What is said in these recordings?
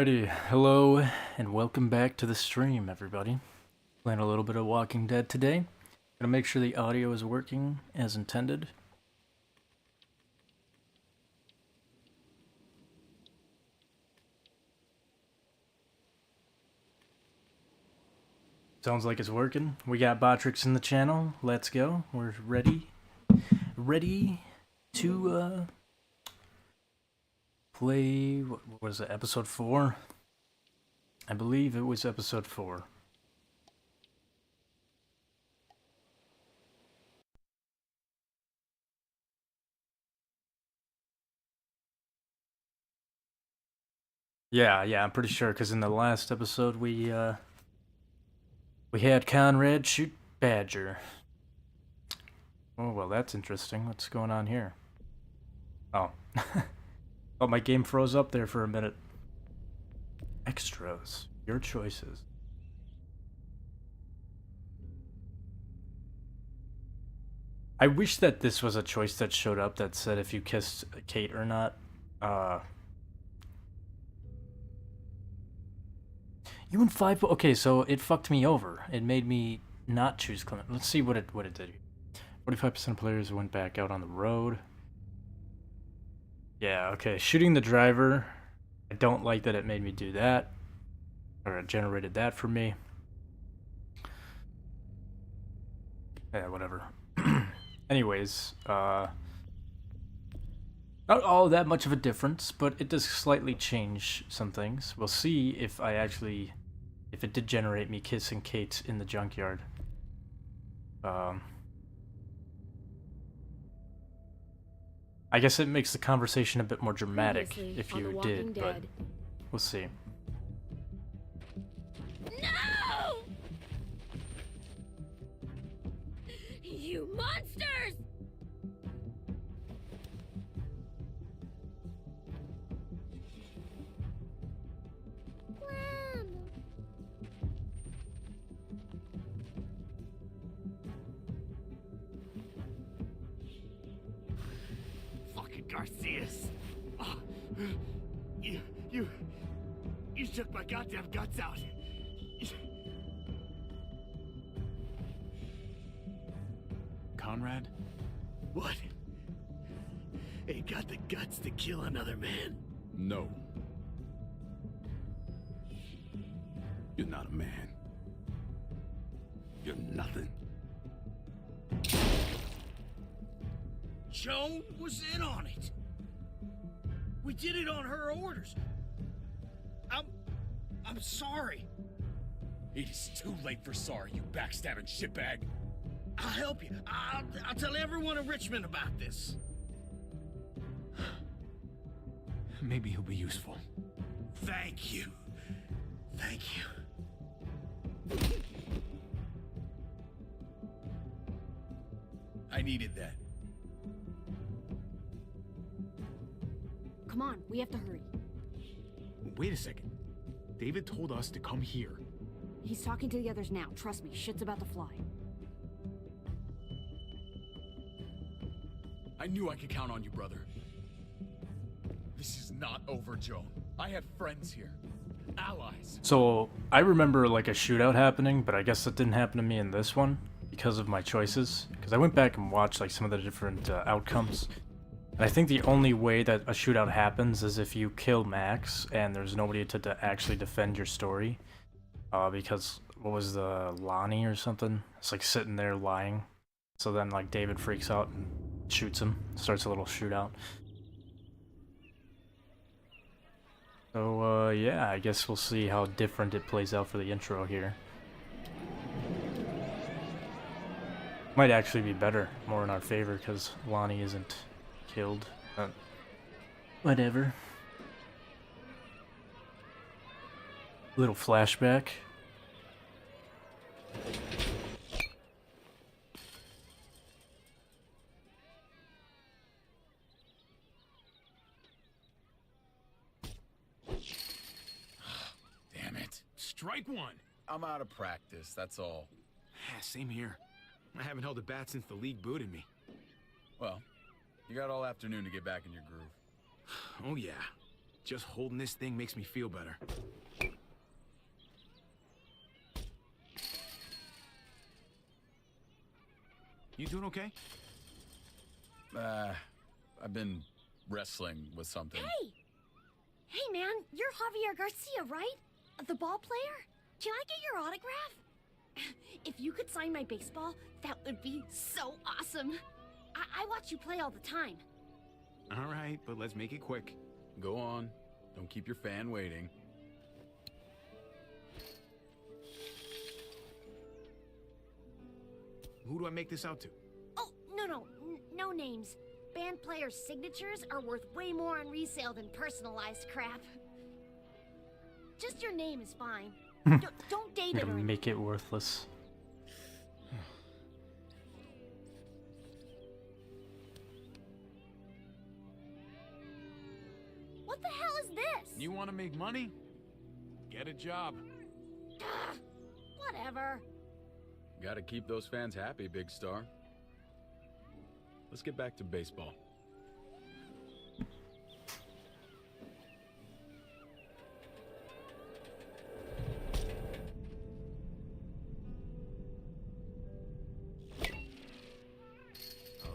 Alrighty, hello and welcome back to the stream, everybody. Playing a little bit of Walking Dead today. Gonna make sure the audio is working as intended. Sounds like it's working. We got Botrix in the channel. Let's go. We're ready to play. What was it? Episode 4. I believe it was episode 4. Yeah, I'm pretty sure because in the last episode we had Conrad shoot Badger. Oh, well, that's interesting. What's going on here? Oh. Oh, my game froze up there for a minute. Extras. Your choices. I wish that this was a choice that showed up that said if you kissed Kate or not. You and 5... Okay, so it fucked me over. It made me not choose Clement. Let's see what it did. 45% of players went back out on the road. Yeah, okay. Shooting the driver. I don't like that it made me do that. Or it generated that for me. Yeah, whatever. Anyways, not all that much of a difference, but it does slightly change some things. We'll see if if it did generate me kissing Kate in the junkyard. I guess it makes the conversation a bit more dramatic if you did, but we'll see. No! You monsters! Garcias! Oh, you took my goddamn guts out. Conrad? What? Ain't got the guts to kill another man? No. You're not a man. You're nothing. Joan was in on it. We did it on her orders. I'm sorry. It is too late for sorry, you backstabbing shitbag. I'll help you. I'll tell everyone in Richmond about this. Maybe he'll be useful. Thank you. Thank you. I needed that. Come on, we have to hurry. Wait a second. David told us to come here. He's talking to the others now. Trust me, shit's about to fly. I knew I could count on you, brother. This is not over, Joan. I have friends here. Allies. So, I remember like a shootout happening, but I guess that didn't happen to me in this one because of my choices. Because I went back and watched like some of the different outcomes. And I think the only way that a shootout happens is if you kill Max and there's nobody to actually defend your story. Because, what was the Lonnie or something? It's like sitting there lying. So then like David freaks out and shoots him. Starts a little shootout. So, yeah, I guess we'll see how different it plays out for the intro here. Might actually be better, more in our favor, because Lonnie isn't killed. Whatever. Little flashback. Damn it. Strike one. I'm out of practice, that's all. Same here. I haven't held a bat since the league booted me. Well, you got all afternoon to get back in your groove. Oh yeah. Just holding this thing makes me feel better. You doing okay? I've been wrestling with something. Hey! Hey, man, you're Javier Garcia, right? The ball player? Can I get your autograph? If you could sign my baseball, that would be so awesome. I watch you play all the time. All right, but let's make it quick. Go on. Don't keep your fan waiting. Who do I make this out to? Oh, no names. Band players' signatures are worth way more on resale than personalized crap. Just your name is fine. Don't date it Gonna or make it worthless. What the hell is this? You want to make money? Get a job. Ugh, whatever. Gotta keep those fans happy, big star. Let's get back to baseball.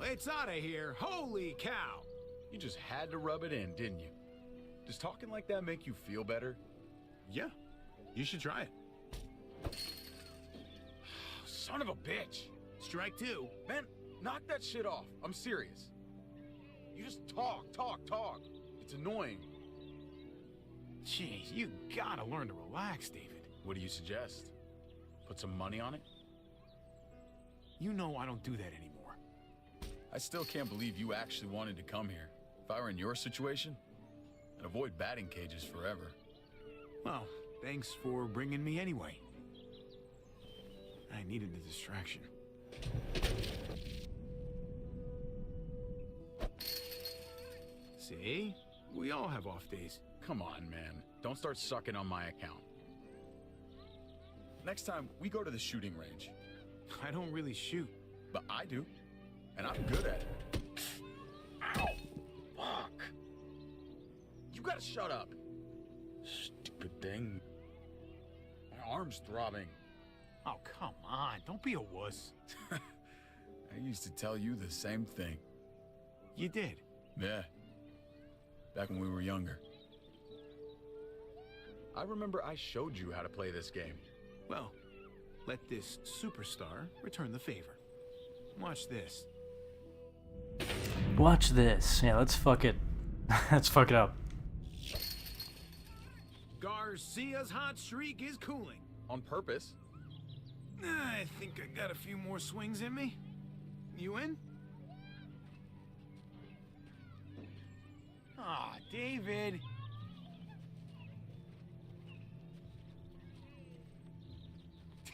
It's out of here. Holy cow. You just had to rub it in, didn't you? Does talking like that make you feel better? Yeah, you should try it. Son of a bitch! Strike two. Man, knock that shit off. I'm serious. You just talk. It's annoying. Jeez, you gotta learn to relax, David. What do you suggest? Put some money on it? You know I don't do that anymore. I still can't believe you actually wanted to come here. If I were in your situation, I'd avoid batting cages forever. Well, thanks for bringing me anyway. I needed a distraction. See? We all have off days. Come on, man. Don't start sucking on my account. Next time, we go to the shooting range. I don't really shoot. But I do. And I'm good at it. Ow! Fuck! You gotta shut up. Stupid thing. My arm's throbbing. Oh, come on. Don't be a wuss. I used to tell you the same thing. You did. Yeah. Back when we were younger. I remember I showed you how to play this game. Well, let this superstar return the favor. Watch this. Watch this. Yeah, let's fuck it. Let's fuck it up. Garcia's hot streak is cooling. On purpose. I think I got a few more swings in me. You in? Ah, David.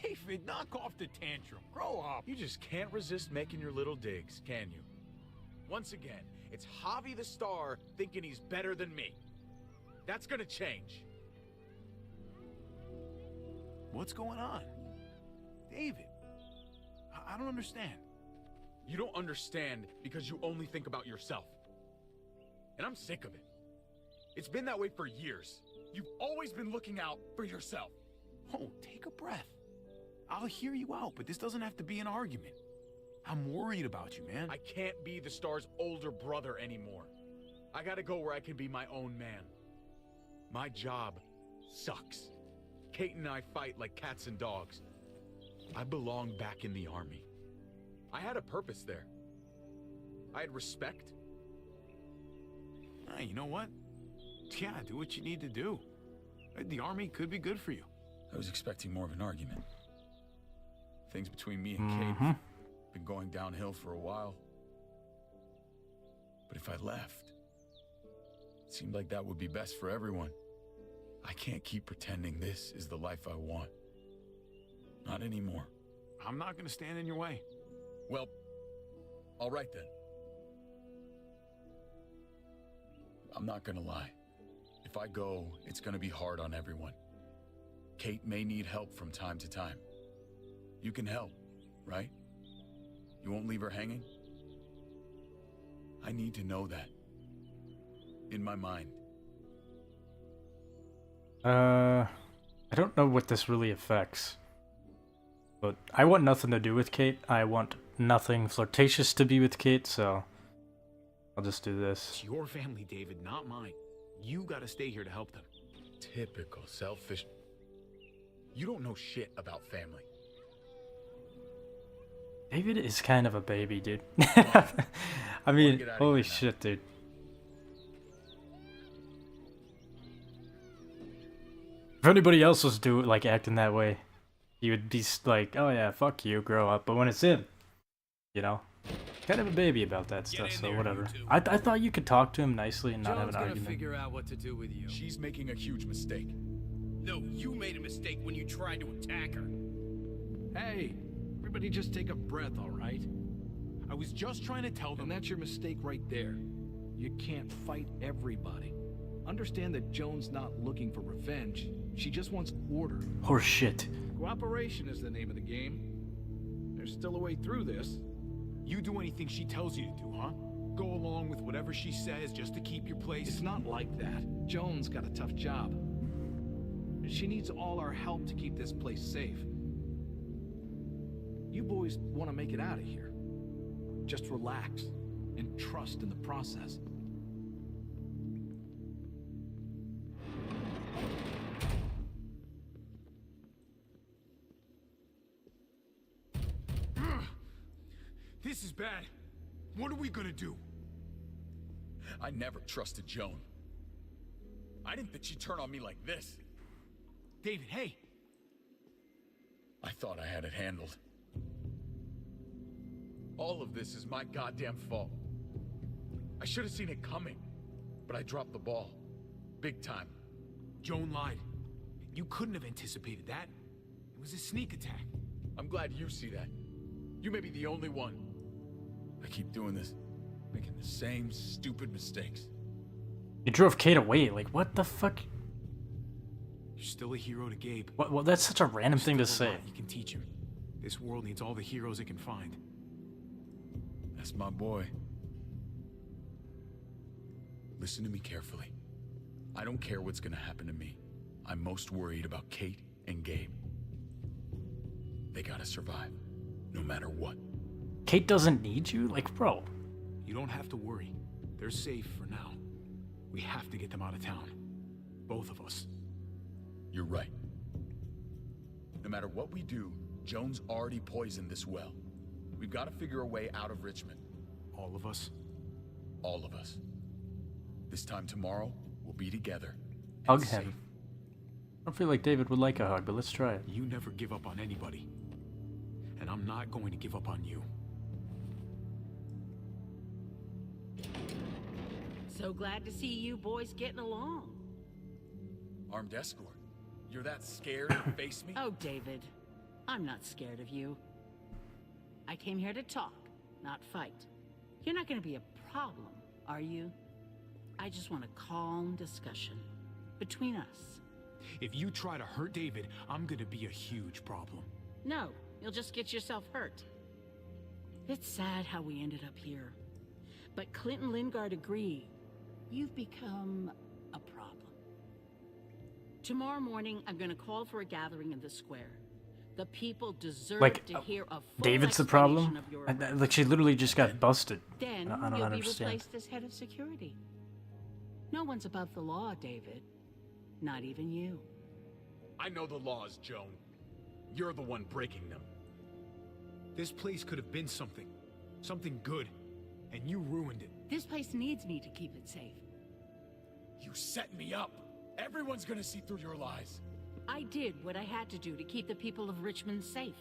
David, knock off the tantrum. Grow up. You just can't resist making your little digs, can you? Once again, it's Javi the Star thinking he's better than me. That's gonna change. What's going on? David, I don't understand. You don't understand because you only think about yourself. And I'm sick of it. It's been that way for years. You've always been looking out for yourself. Oh, take a breath. I'll hear you out, but this doesn't have to be an argument. I'm worried about you, man. I can't be the Star's older brother anymore. I gotta go where I can be my own man. My job sucks. Kate and I fight like cats and dogs. I belong back in the army. I had a purpose there. I had respect. You know what? Yeah, do what you need to do. The army could be good for you. I was expecting more of an argument. Things between me and Kate have been going downhill for a while. But if I left, it seemed like that would be best for everyone. I can't keep pretending this is the life I want. Not anymore. I'm not gonna stand in your way. Well, all right then. I'm not gonna lie. If I go, it's gonna be hard on everyone. Kate may need help from time to time. You can help, right? You won't leave her hanging? I need to know that. In my mind. I don't know what this really affects. But I want nothing to do with Kate. I want nothing flirtatious to be with Kate, so I'll just do this. It's your family, David, not mine. You gotta stay here to help them. Typical selfish. You don't know shit about family. David is kind of a baby, dude. I mean, get outta holy here now. shit, dude. If anybody else was like acting that way, he would be like, "Oh yeah, fuck you, grow up." But when it's him, you know, kind of a baby about that stuff. in So there, whatever. you two. I thought you could talk to him nicely and not have John's an gonna argument. figure out what to do with you. She's making a huge mistake. No, you made a mistake when you tried to attack her. Hey, everybody just take a breath, all right? I was just trying to tell them. And that's your mistake right there. You can't fight everybody. Understand that Joan's not looking for revenge. She just wants order. Horse shit. Cooperation is the name of the game. There's still a way through this. You do anything she tells you to do, huh? Go along with whatever she says just to keep your place. It's not like that. Joan's got a tough job. She needs all our help to keep this place safe. You boys want to make it out of here. Just relax and trust in the process. This is bad. What are we gonna do? I never trusted Joan. I didn't think she'd turn on me like this. David, hey. I thought I had it handled. All of this is my goddamn fault. I should have seen it coming, but I dropped the ball. Big time. Joan lied. You couldn't have anticipated that. It was a sneak attack. I'm glad you see that. You may be the only one. I keep doing this, making the same stupid mistakes. You drove Kate away. Like, what the fuck? You're still a hero to Gabe. What? Well, that's such a random thing to Still a say. lot you can teach him. This world needs all the heroes it can find. That's my boy. Listen to me carefully. I don't care what's gonna happen to me. I'm most worried about Kate and Gabe. They gotta survive, no matter what. Kate doesn't need you? Like, bro. You don't have to worry. They're safe for now. We have to get them out of town. Both of us. You're right. No matter what we do, Joan's already poisoned this well. We've got to figure a way out of Richmond. All of us. All of us. This time tomorrow, we'll be together. and Hug safe. him. I don't feel like David would like a hug, but let's try it. You never give up on anybody. And I'm not going to give up on you. So glad to see you boys getting along. Armed escort. You're that scared to face me? Oh, David, I'm not scared of you. I came here to talk, not fight. You're not going to be a problem, are you? I just want a calm discussion between us. If you try to hurt David, I'm gonna be a huge problem. No, you'll just get yourself hurt. It's sad how we ended up here. But Clint and Lingard agree. You've become a problem. Tomorrow morning, I'm going to call for a gathering in the square. The people deserve Like, to hear a full David's the explanation problem? of your Like, arrest. she literally just got busted. Then I don't you'll be understand. replaced as head of security. No one's above the law, David. Not even you. I know the laws, Joan. You're the one breaking them. This place could have been something. Something good. And you ruined it. This place needs me to keep it safe. You set me up. Everyone's gonna see through your lies. I did what I had to do to keep the people of Richmond safe.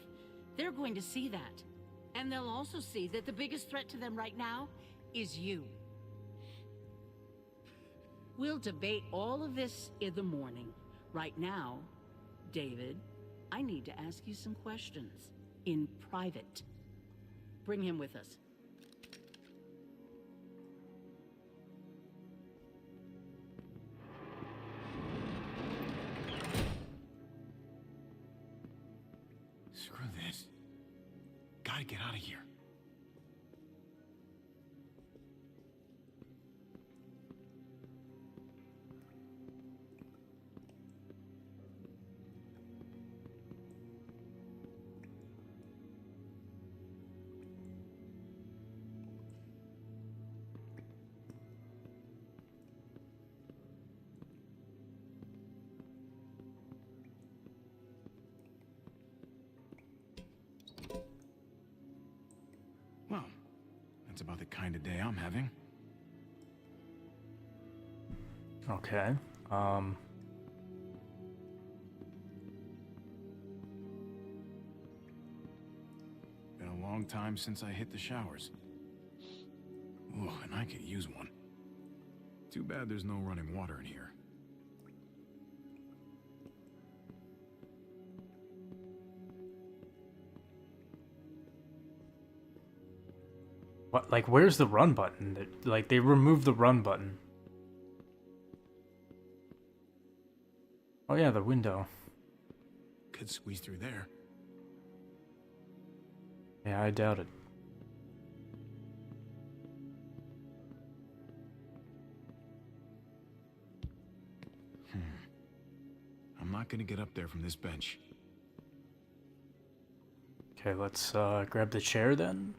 They're going to see that. And they'll also see that the biggest threat to them right now is you. We'll debate all of this in the morning. Right now, David, I need to ask you some questions. In private. Bring him with us. Screw this. Gotta get out of here. That's about the kind of day I'm having. Okay. Been a long time since I hit the showers. Ooh, and I could use one. Too bad there's no running water in here. What? Like, where's the run button? Like, they removed the run button. Oh yeah, the window. Could squeeze through there. Yeah, I doubt it. I'm not gonna get up there from this bench. Okay, let's grab the chair then.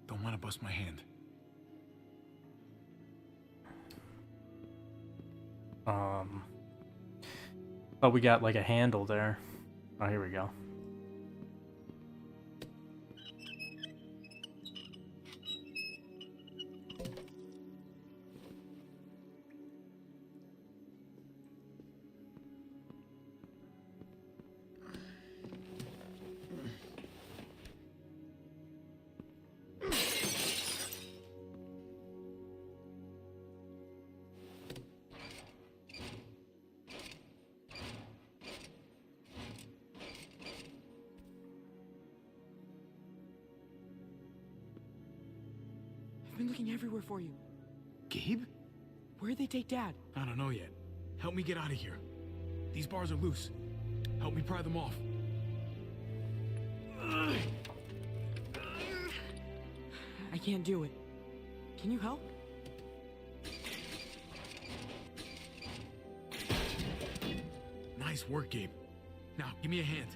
Don't want to bust my hand. Oh, we got like a handle there. Oh, here we go. I've been looking everywhere for you. Gabe? Where'd they take Dad? I don't know yet. Help me get out of here. These bars are loose. Help me pry them off. I can't do it. Can you help? Nice work, Gabe. Now, give me a hand.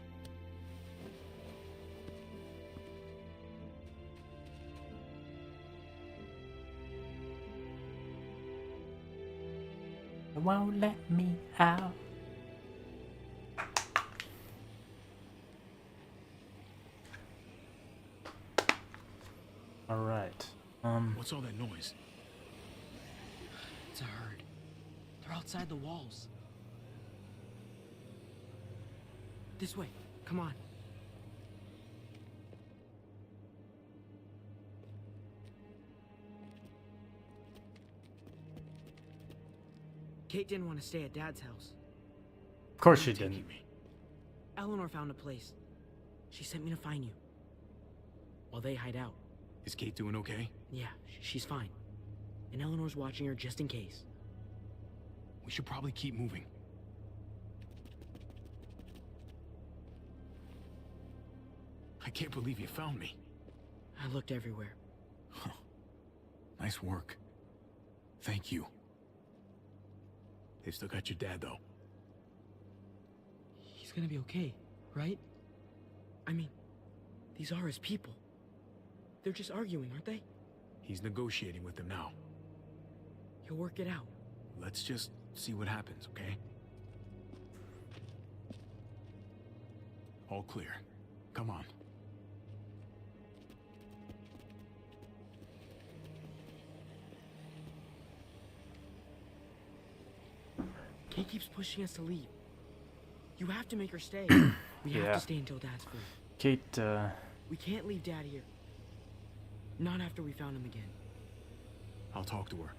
It won't let me out. All right. What's all that noise? It's a herd. They're outside the walls. This way. Come on. Kate didn't want to stay at Dad's house. Of course she didn't. Eleanor found a place. She sent me to find you. While they hide out. Is Kate doing okay? Yeah, she's fine. And Eleanor's watching her just in case. We should probably keep moving. I can't believe you found me. I looked everywhere. Huh. Nice work. Thank you. They've still got your dad, though. He's gonna be okay, right? I mean, these are his people. They're just arguing, aren't they? He's negotiating with them now. He'll work it out. Let's just see what happens, okay? All clear. Come on. Kate keeps pushing us to leave. You have to make her stay. We have Yeah. to stay until Dad's free. Kate, We can't leave Dad here. Not after we found him again. I'll talk to her.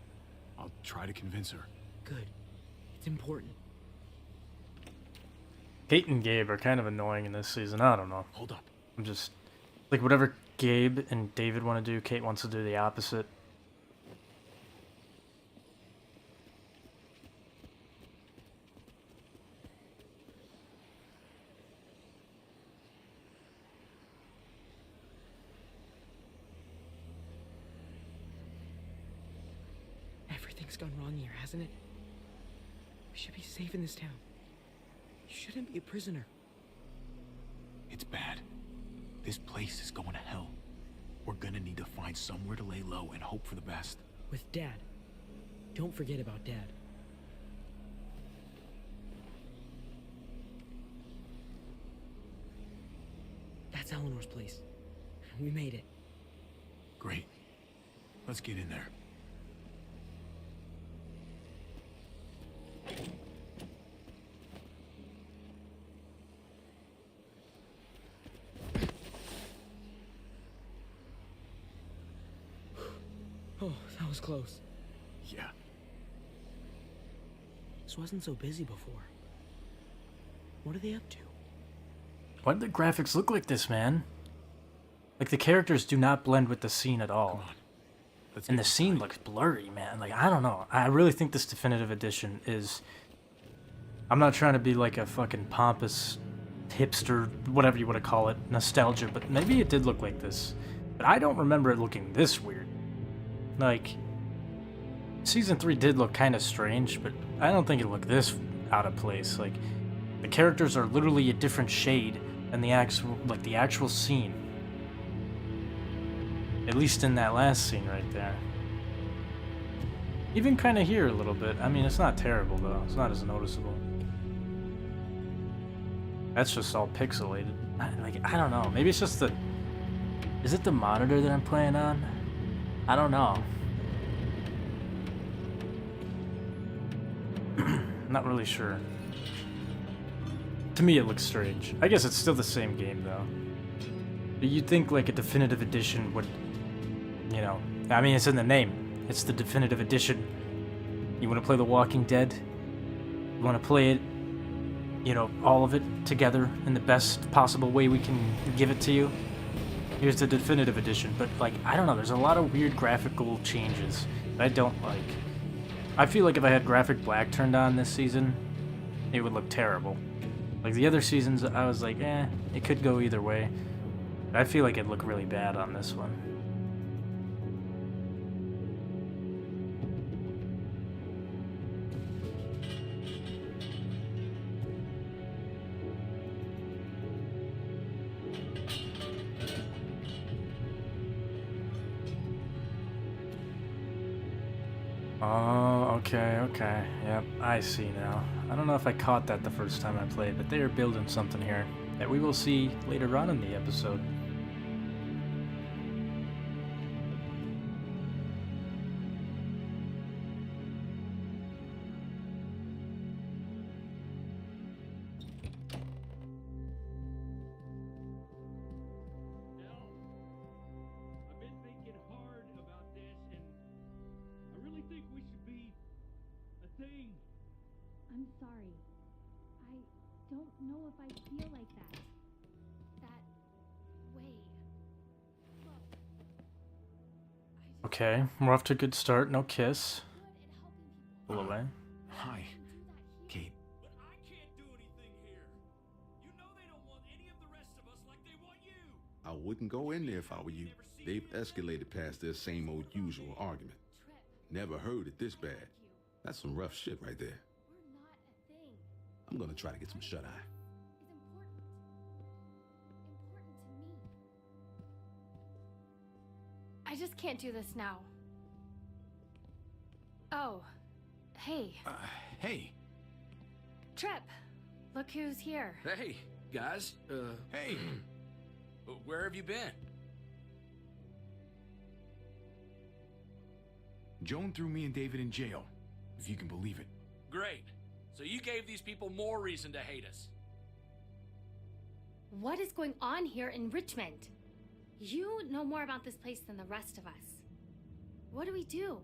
I'll try to convince her. Good. It's important. Kate and Gabe are kind of annoying in this season. I don't know. Hold up. I'm just like whatever Gabe and David want to do, Kate wants to do the opposite. Everything's gone wrong here, hasn't it? We should be safe in this town. You shouldn't be a prisoner. It's bad. This place is going to hell. We're gonna need to find somewhere to lay low and hope for the best. With Dad. Don't forget about Dad. That's Eleanor's place. We made it. Great. Let's get in there. Oh, that was close. Yeah. This wasn't so busy before. What are they up to? Why did the graphics look like this, man? Like, the characters do not blend with the scene at all. Come on. Let's And get the scene inside. looks blurry, man. Like, I don't know. I really think this definitive edition is... I'm not trying to be like a fucking pompous hipster, whatever you want to call it, nostalgia, but maybe it did look like this. But I don't remember it looking this weird. Like, Season 3 did look kind of strange, but I don't think it looked this out of place. Like, the characters are literally a different shade than the actual scene. At least in that last scene right there. Even kind of here a little bit. I mean, it's not terrible though. It's not as noticeable. That's just all pixelated. I don't know. Maybe it's just the... Is it the monitor that I'm playing on? I don't know. Not really sure. To me, it looks strange. I guess it's still the same game, though. But you'd think, like, a definitive edition would... You know... I mean, it's in the name. It's the definitive edition. You want to play The Walking Dead? You want to play it, you know, all of it together in the best possible way we can give it to you? Here's the definitive edition. But, like, I don't know. There's a lot of weird graphical changes that I don't like. I feel like if I had graphic black turned on this season, it would look terrible. Like, the other seasons, I was like, it could go either way. But I feel like it'd look really bad on this one. Oh, okay. Yep, I see now. I don't know if I caught that the first time I played, but they are building something here that we will see later on in the episode. I've been thinking hard about this, and I really think we should be a thing. I'm sorry. I don't know if I feel like that. That way. Look. Okay, we're off to a good start. No kiss. Good at helping people. Pull away. Hi, Kate. But I can't do anything here. You know they don't want any of the rest of us like they want you. I wouldn't go in there if I were you. They've escalated past their same old usual argument. Trip. Never heard it this bad. That's some rough shit right there. We're not a thing. I'm gonna try to get some shut-eye. It's important. Important to me. I just can't do this now. Oh. Hey. Hey. Trip. Look who's here. Hey, guys. Hey. Where have you been? Joan threw me and David in jail, if you can believe it. Great. So you gave these people more reason to hate us. What is going on here in Richmond? You know more about this place than the rest of us. What do we do?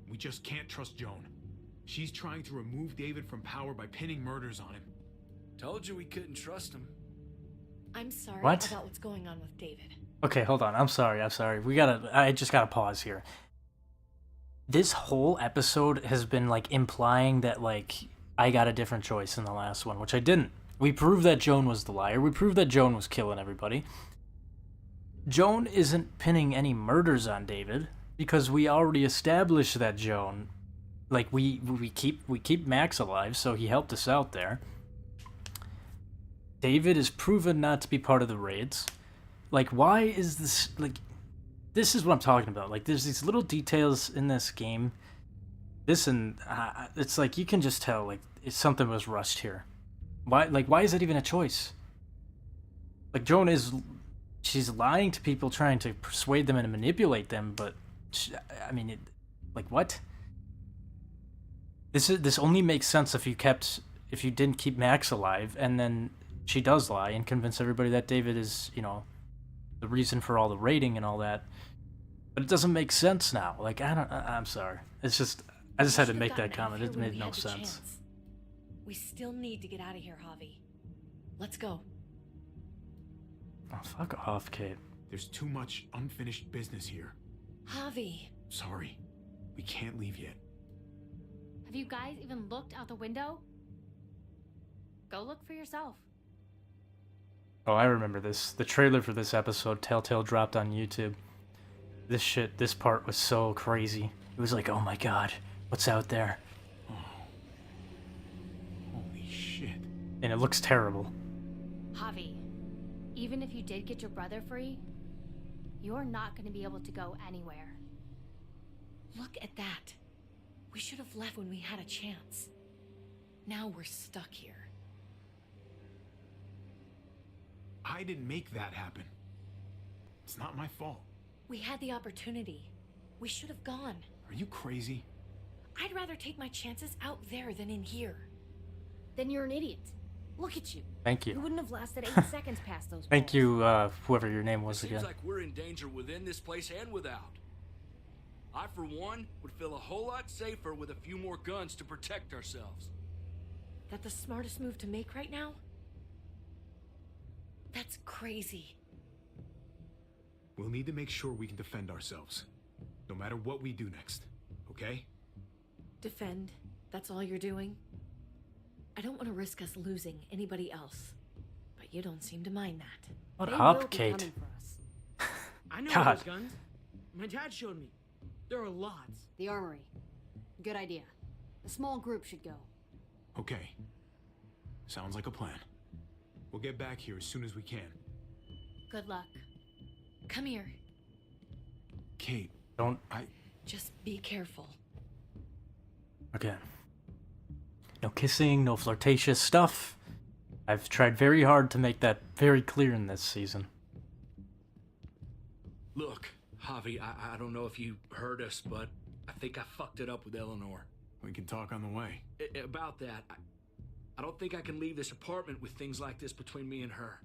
We just can't trust Joan. She's trying to remove David from power by pinning murders on him. Told you we couldn't trust him. I'm sorry What? about what's going on with David. Okay, hold on. I'm sorry. I just gotta pause here. This whole episode has been, like, implying that, like, I got a different choice in the last one, which I didn't. We proved that Joan was the liar. We proved that Joan was killing everybody. Joan isn't pinning any murders on David, because we already established that Joan Like we keep Max alive, so he helped us out there. David is proven not to be part of the raids. Like, why is this, like, this is what I'm talking about. Like, there's these little details in this game. This and it's like you can just tell like something was rushed here. Why is that even a choice? Like, Joan she's lying to people, trying to persuade them and manipulate them, but I mean, like, what? This only makes sense if you didn't keep Max alive, and then she does lie and convince everybody that David is, you know, the reason for all the raiding and all that. But it doesn't make sense now. Like, I'm sorry. It's just, I just had to make that comment. It made no sense. We still need to get out of here, Javi. Let's go. Oh, fuck off, Kate. There's too much unfinished business here. Javi. Sorry. We can't leave yet. Have you guys even looked out the window? Go look for yourself. Oh, I remember this. The trailer for this episode, Telltale dropped on YouTube. This part was so crazy. It was like, oh my god, what's out there? Oh. Holy shit. And it looks terrible. Javi, even if you did get your brother free, you're not going to be able to go anywhere. Look at that. We should have left when we had a chance. Now we're stuck here. I didn't make that happen. It's not my fault. We had the opportunity. We should have gone. Are you crazy? I'd rather take my chances out there than in here. Then you're an idiot. Look at you. Thank you. You wouldn't have lasted 8 seconds past those Thank balls. you, whoever your name was again. Seems like we're in danger within this place and without. I, for one, would feel a whole lot safer with a few more guns to protect ourselves. That the smartest move to make right now? That's crazy. We'll need to make sure we can defend ourselves, no matter what we do next, okay? Defend? That's all you're doing? I don't want to risk us losing anybody else, but you don't seem to mind that. What They up, will be Kate? coming for us. I know God. those guns. My dad showed me. There are lots. The armory. Good idea. A small group should go. Okay. Sounds like a plan. We'll get back here as soon as we can. Good luck. Come here. Kate, Don't. Just be careful. Okay. No kissing, no flirtatious stuff. I've tried very hard to make that very clear in this season. Look, Javi, I don't know if you heard us, but I think I fucked it up with Eleanor. We can talk on the way. About that, I don't think I can leave this apartment with things like this between me and her.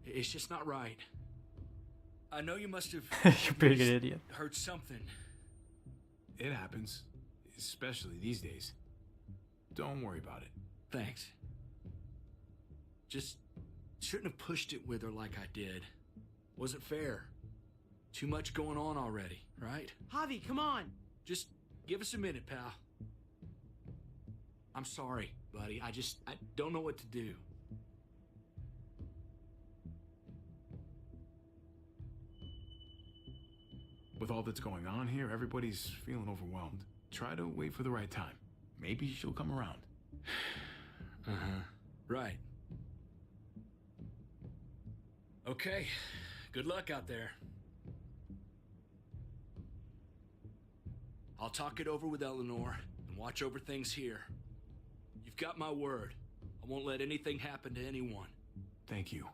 It's just not right. I know you must have You're being an idiot. heard something. It happens, especially these days. Don't worry about it. Thanks. Just shouldn't have pushed it with her like I did. Wasn't fair. Too much going on already, right? Javi, come on. Just give us a minute, pal. I'm sorry, buddy. I don't know what to do. With all that's going on here, everybody's feeling overwhelmed. Try to wait for the right time. Maybe she'll come around. Uh-huh. Right. Okay. Good luck out there. I'll talk it over with Eleanor and watch over things here. You've got my word. I won't let anything happen to anyone. Thank you.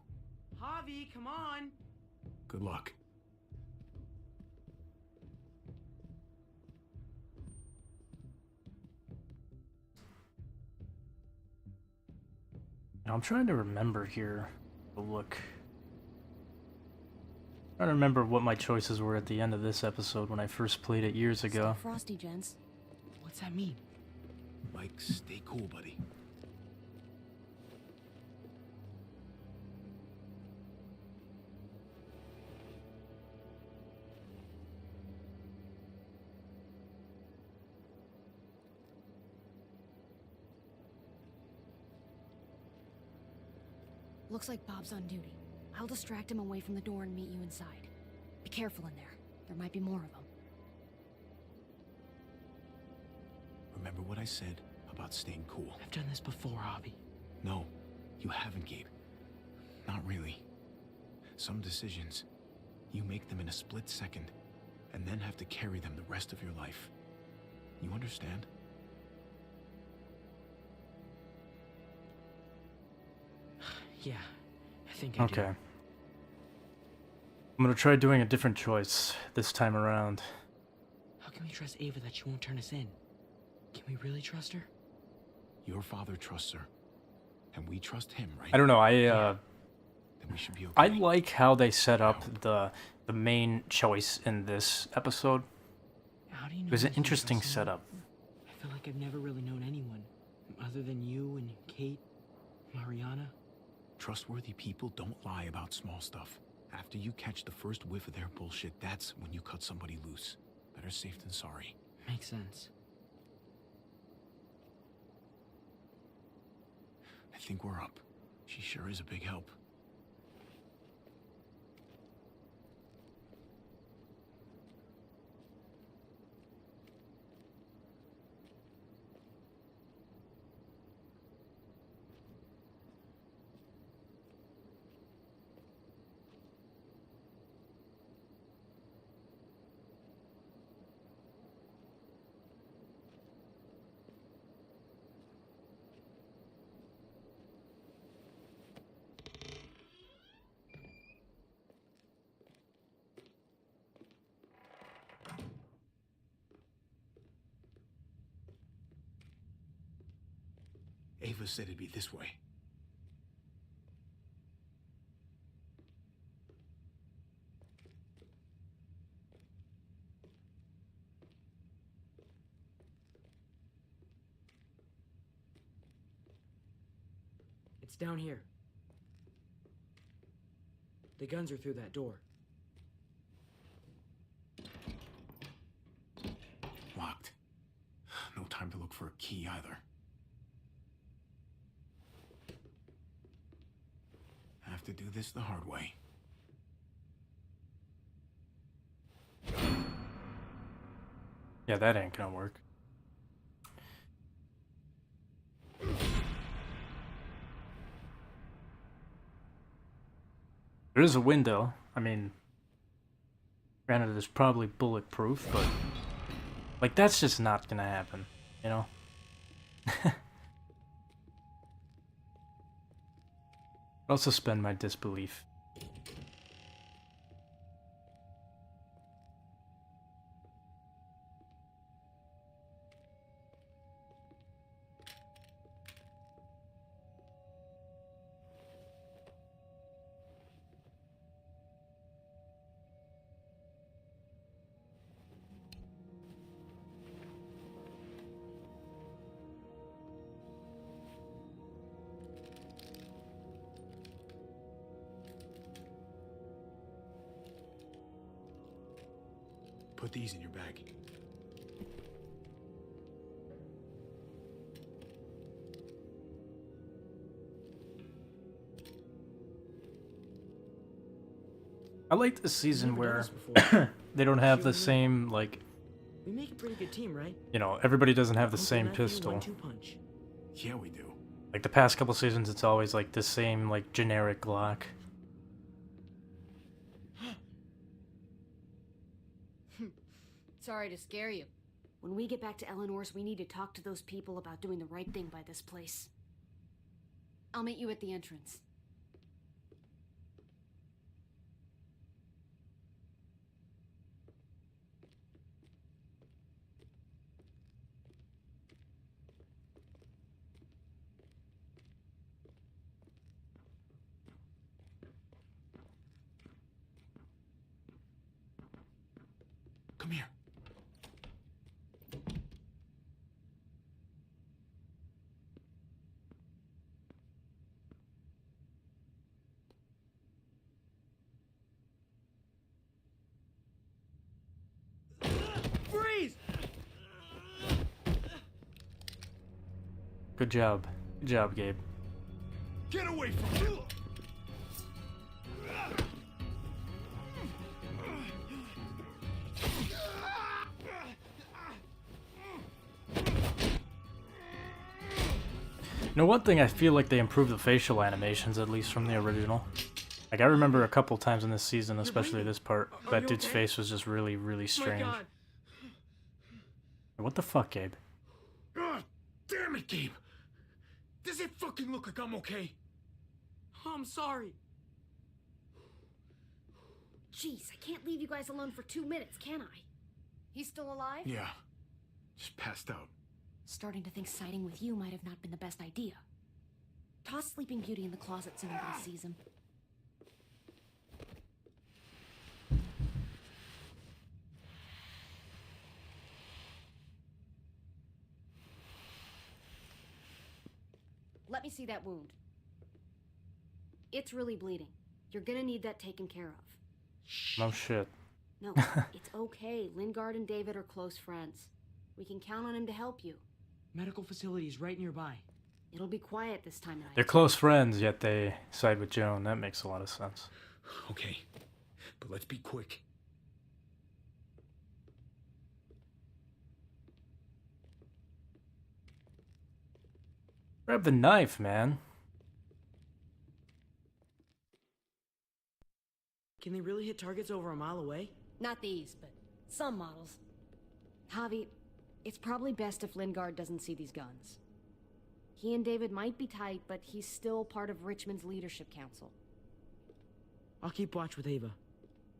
Javi, come on. Good luck. Now, I'm trying to remember here. Look. I'm trying to remember what my choices were at the end of this episode when I first played it years ago. Stay frosty, gents. What's that mean? Like, stay cool, buddy. Looks like Bob's on duty. I'll distract him away from the door and meet you inside. Be careful in there. There might be more of them. Remember what I said about staying cool? I've done this before, Hobby. No, you haven't, Gabe. Not really. Some decisions, you make them in a split second, and then have to carry them the rest of your life. You understand? Yeah, I think I do. Okay. I'm gonna try doing a different choice this time around. How can we trust Ava that she won't turn us in? Can we really trust her? Your father trusts her, and we trust him, right? I don't know, Then we should be okay. I like how they set up the main choice in this episode. How do you know It was an this interesting person? setup. I feel like I've never really known anyone other than you and Kate, Mariana. Trustworthy people don't lie about small stuff. After you catch the first whiff of their bullshit, that's when you cut somebody loose. Better safe than sorry. Makes sense. I think we're up. She sure is a big help. Ava said it'd be this way. It's down here. The guns are through that door. Locked. No time to look for a key either. Have to do this the hard way. Yeah, that ain't gonna work. There is a window. I mean, granted, it's probably bulletproof, but like that's just not gonna happen, you know? I'll suspend my disbelief. Put these in your bag. I like the season Never done where this before. they don't have Shoot the you. same, like, We make a pretty good team, right? you know, everybody doesn't have the Uncle same Matthew, pistol. 1-2 punch. Yeah, we do. Like the past couple seasons, it's always like the same, like, generic Glock. Sorry to scare you. When we get back to Eleanor's, we need to talk to those people about doing the right thing by this place. I'll meet you at the entrance. Come here. Freeze! Good job. Good job, Gabe. Get away from me! You know, one thing I feel like they improved the facial animations, at least from the original. Like, I remember a couple times in this season, especially this part, that dude's face was just really, really strange. What the fuck, Gabe? Oh, damn it, Gabe! Does it fucking look like I'm okay? I'm sorry. Jeez, I can't leave you guys alone for 2 minutes, can I? He's still alive? Yeah. Just passed out. Starting to think siding with you might have not been the best idea. Toss Sleeping Beauty in the closet so nobody sees him. Let me see that wound. It's really bleeding. You're gonna need that taken care of. No shit. No, it's okay. Lingard and David are close friends. We can count on him to help you. Medical facility is right nearby. It'll be quiet this time night. They're close friends, yet they side with Joan. That makes a lot of sense. Okay, but let's be quick. Grab the knife, man. Can they really hit targets over a mile away? Not these, but some models. Javi, it's probably best if Lingard doesn't see these guns. He and David might be tight, but he's still part of Richmond's leadership council. I'll keep watch with Ava.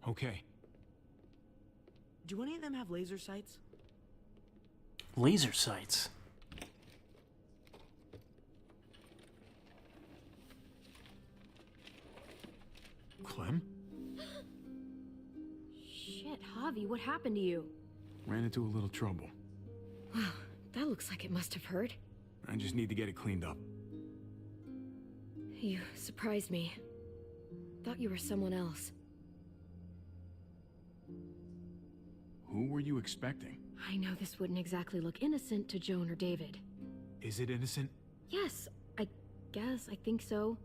Okay. Do any of them have laser sights? Laser sights. Clem? Shit, Javi, what happened to you? Ran into a little trouble. Wow, that looks like it must have hurt. I just need to get it cleaned up. You surprised me. Thought you were someone else. Who were you expecting? I know this wouldn't exactly look innocent to Joan or David. Is it innocent? Yes, I guess. I think so.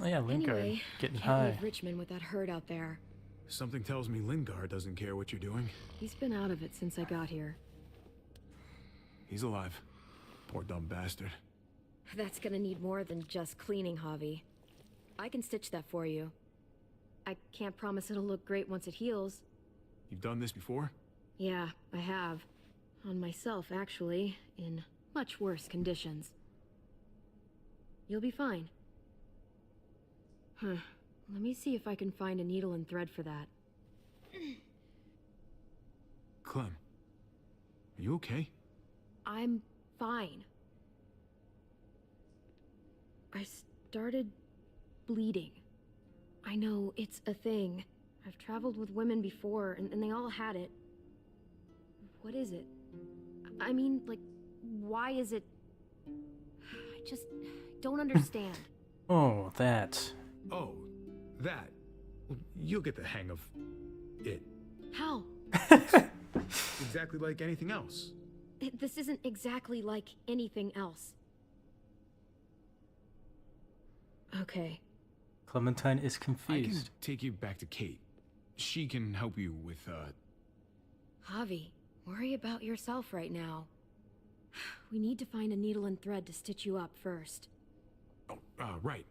Oh yeah, Lingard, Anyway, getting can't high. leave Richmond with that herd out there. Something tells me Lingard doesn't care what you're doing. He's been out of it since I got here. He's alive. Poor dumb bastard. That's gonna need more than just cleaning, Javi. I can stitch that for you. I can't promise it'll look great once it heals. You've done this before? Yeah, I have. On myself, actually, in much worse conditions. You'll be fine. Huh. Let me see if I can find a needle and thread for that. Clem, are you okay? I'm fine. I started bleeding. I know, it's a thing. I've traveled with women before, and they all had it. What is it? I mean, like, why is it... I just don't understand. Oh, that. Oh, that. Well, you'll get the hang of it. How? Exactly like anything else. This isn't exactly like anything else. Okay. Clementine is I can confused. take you back to Kate. She can help you with, Javi, worry about yourself right now. We need to find a needle and thread to stitch you up first. Oh, right.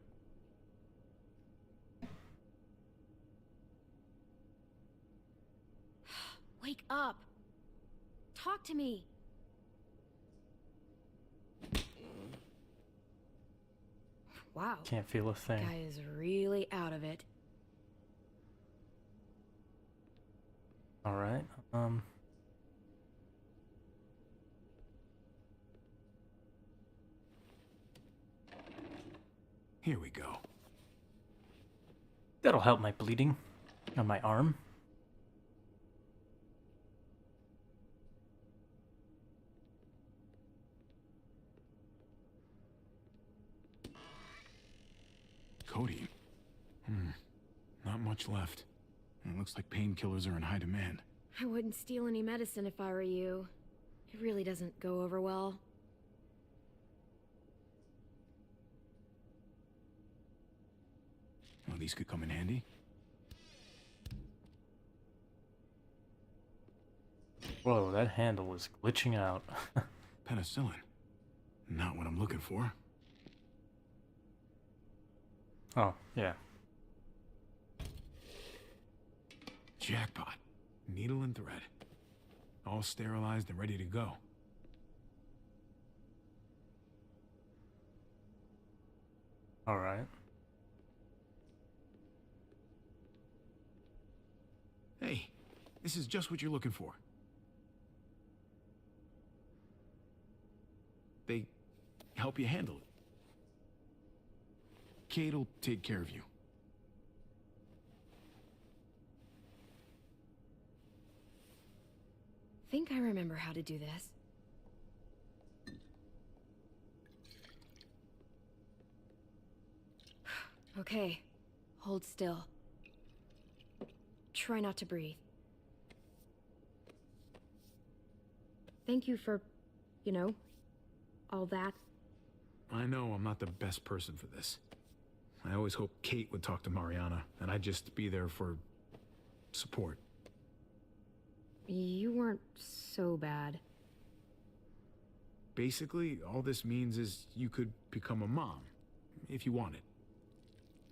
Wake up! Talk to me! Wow. Can't feel a thing. Guy is really out of it. Alright, Here we go. that'll help my bleeding on my arm. Codeine. Not much left. It looks like painkillers are in high demand. I wouldn't steal any medicine if I were you. It really doesn't go over well. Well, these could come in handy. Whoa, that handle is glitching out. Penicillin. Not what I'm looking for. Oh, yeah. Jackpot. Needle and thread. All sterilized and ready to go. Alright. Hey, this is just what you're looking for. They help you handle it. Kate'll take care of you. Think I remember how to do this. Okay, hold still. Try not to breathe. Thank you for, you know, all that. I know I'm not the best person for this. I always hoped Kate would talk to Mariana, and I'd just be there for support. You weren't so bad. Basically, all this means is you could become a mom, if you wanted.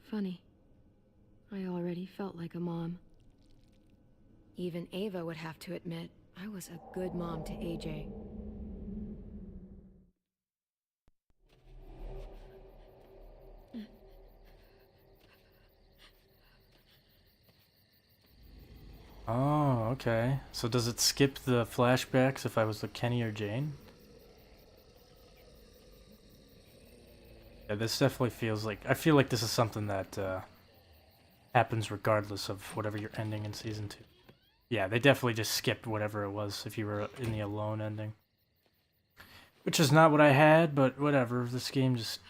Funny. I already felt like a mom. Even Ava would have to admit I was a good mom to AJ. Oh, okay. So does it skip the flashbacks if I was with Kenny or Jane? Yeah, this definitely feels like... I feel like this is something that happens regardless of whatever your ending in Season 2. Yeah, they definitely just skipped whatever it was if you were in the alone ending. Which is not what I had, but whatever. This game just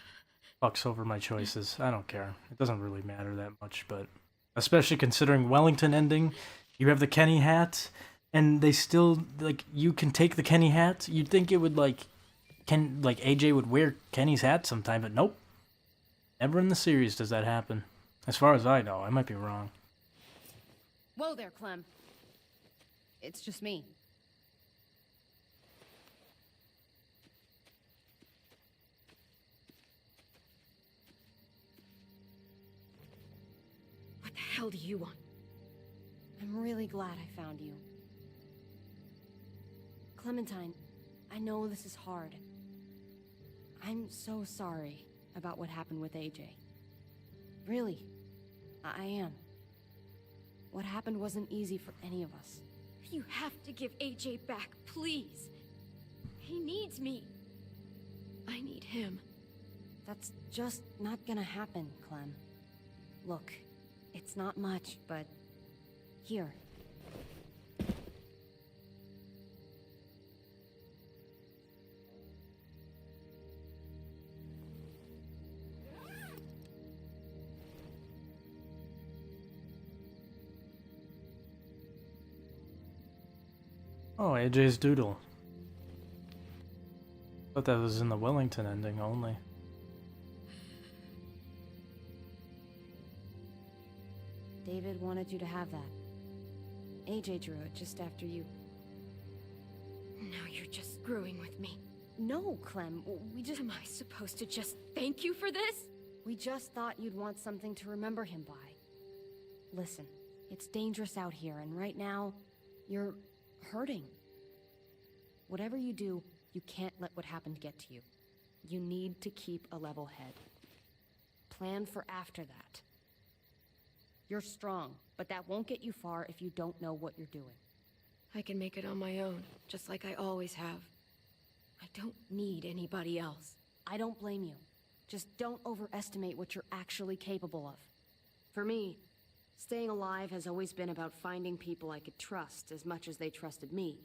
fucks over my choices. I don't care. It doesn't really matter that much, but... Especially considering Wellington ending, you have the Kenny hat, and they still, like, you can take the Kenny hat. You'd think it would, like, AJ would wear Kenny's hat sometime, but nope. Never in the series does that happen. As far as I know, I might be wrong. Whoa there, Clem. It's just me. What the hell do you want? I'm really glad I found you. Clementine, I know this is hard. I'm so sorry about what happened with AJ. Really, I am. What happened wasn't easy for any of us. You have to give AJ back, please. He needs me. I need him. That's just not gonna happen, Clem. Look, it's not much, but... Here. Oh, AJ's doodle. Thought that was in the Wellington ending only. David wanted you to have that. AJ drew it just after you. Now you're just screwing with me. No, Clem, we just... Am I supposed to just thank you for this? We just thought you'd want something to remember him by. Listen, it's dangerous out here, and right now, you're hurting. Whatever you do, you can't let what happened get to you. You need to keep a level head. Plan for after that. You're strong, but that won't get you far if you don't know what you're doing. I can make it on my own, just like I always have. I don't need anybody else. I don't blame you. Just don't overestimate what you're actually capable of. For me, staying alive has always been about finding people I could trust as much as they trusted me.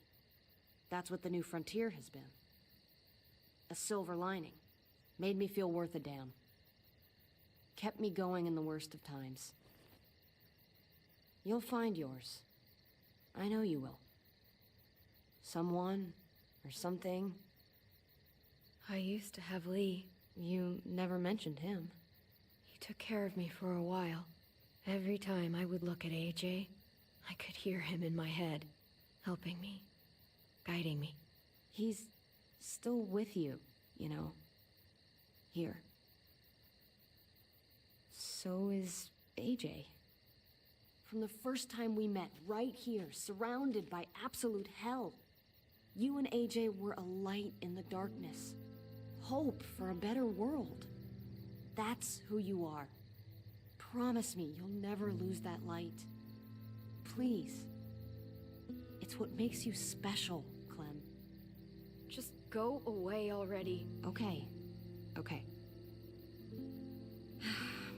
That's what the new frontier has been. A silver lining. Made me feel worth a damn. Kept me going in the worst of times. You'll find yours. I know you will. Someone, or something. I used to have Lee. You never mentioned him. He took care of me for a while. Every time I would look at AJ, I could hear him in my head, helping me. guiding me. He's still with you, you know. Here. So is AJ. From the first time we met, right here, surrounded by absolute hell, you and AJ were a light in the darkness. Hope for a better world. That's who you are. Promise me you'll never lose that light. Please. It's what makes you special, Clem. Just go away already. Okay. Okay.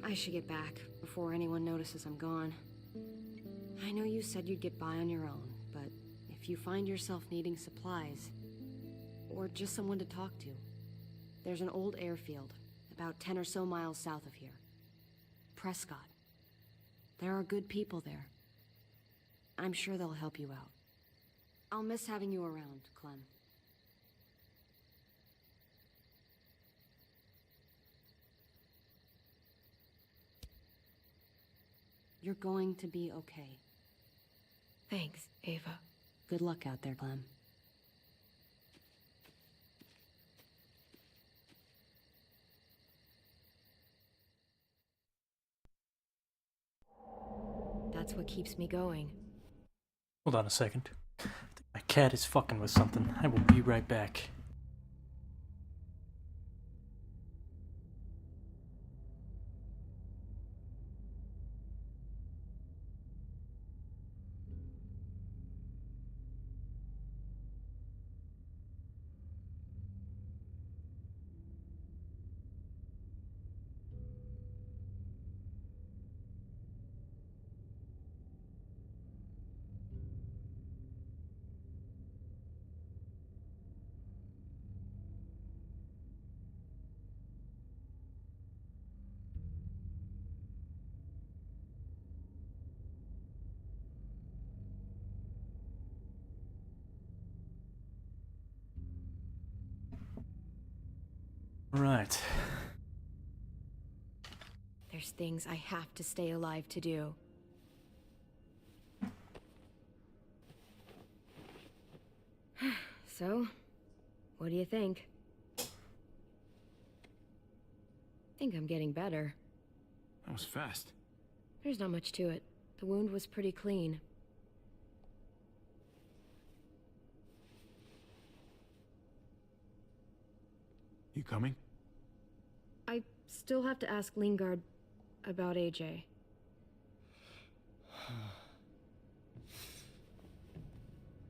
I should get back before anyone notices I'm gone. I know you said you'd get by on your own, but if you find yourself needing supplies, or just someone to talk to, there's an old airfield, about 10 or so miles south of here. Prescott. There are good people there. I'm sure they'll help you out. I'll miss having you around, Clem. You're going to be okay. Thanks, Ava. Good luck out there, Clem. That's what keeps me going. Hold on a second. I think my cat is fucking with something. I will be right back. Right. There's things I have to stay alive to do. So, what do you think? Think I'm getting better. That was fast. There's not much to it. The wound was pretty clean. You coming? I still have to ask Lingard about AJ.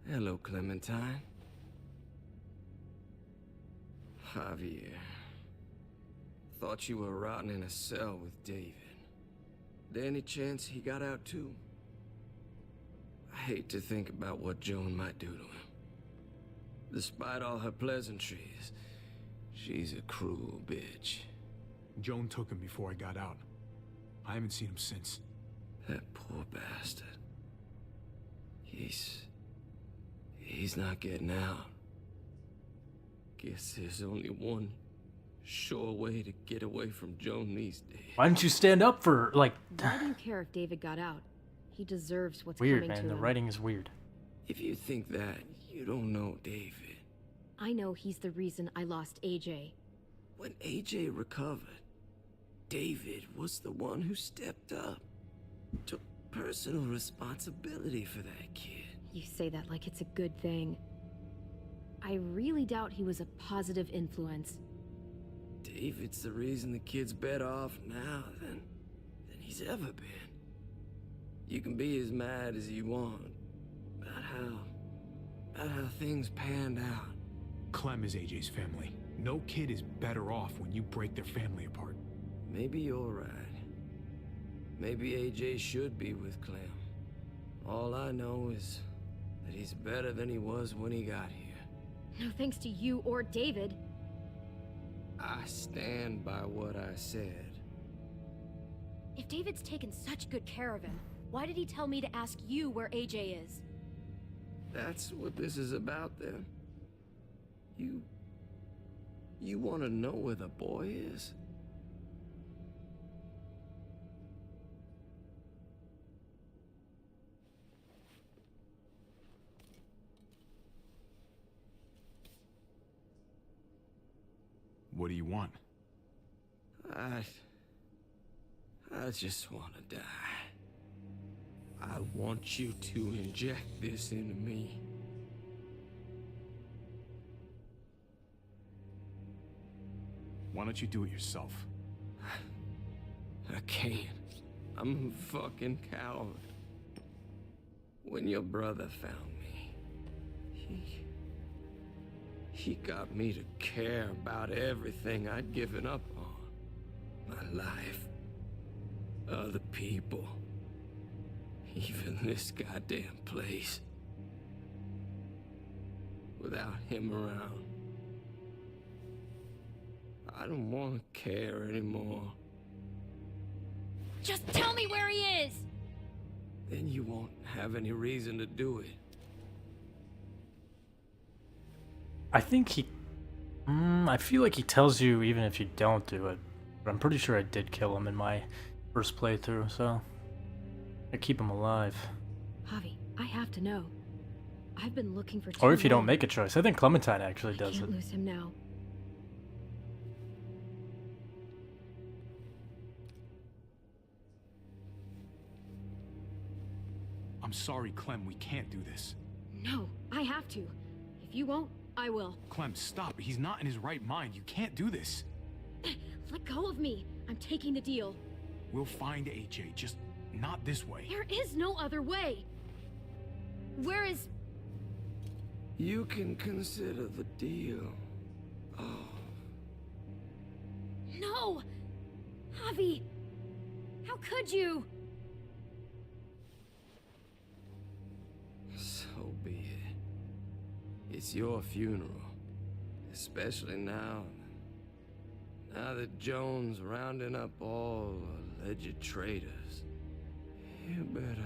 Hello, Clementine. Javier. Thought you were rotting in a cell with David. There any chance he got out too? I hate to think about what Joan might do to him. Despite all her pleasantries, she's a cruel bitch. Joan took him before I got out. I haven't seen him since. That poor bastard. He's not getting out. Guess there's only one sure way to get away from Joan these days. Why didn't you stand up for, like... Why do you care if David got out? He deserves what's Weird, coming man. to The him. writing is weird. If you think that, you don't know David. I know he's the reason I lost AJ. When AJ recovered, David was the one who stepped up. Took personal responsibility for that kid. You say that like it's a good thing. I really doubt he was a positive influence. David's the reason the kid's better off now than he's ever been. You can be as mad as you want about how things panned out. Clem is AJ's family. No kid is better off when you break their family apart. Maybe you're right. Maybe AJ should be with Clem. All I know is that he's better than he was when he got here. No thanks to you or David. I stand by what I said. If David's taken such good care of him, why did he tell me to ask you where AJ is? That's what this is about, then. You want to know where the boy is? What do you want? I just want to die. I want you to inject this into me. Why don't you do it yourself? I can't. I'm a fucking coward. When your brother found me, he got me to care about everything I'd given up on. My life, other people, even this goddamn place. Without him around, I don't want to care anymore. Just tell me where he is! Then you won't have any reason to do it. I think he... I feel like he tells you even if you don't do it. But I'm pretty sure I did kill him in my first playthrough, so... I keep him alive. Javi, I have to know. I've been looking for too Or if you don't long. make a choice. I think Clementine actually I does can't it. lose him now. I'm sorry, Clem, we can't do this. No, I have to. If you won't, I will. Clem, stop. He's not in his right mind. You can't do this. Let go of me. I'm taking the deal. We'll find AJ, just not this way. There is no other way. Where is... You can consider the deal. Oh. No! Javi! How could you? So be it. It's your funeral. Especially now. Now that Joan's rounding up all alleged traitors. You better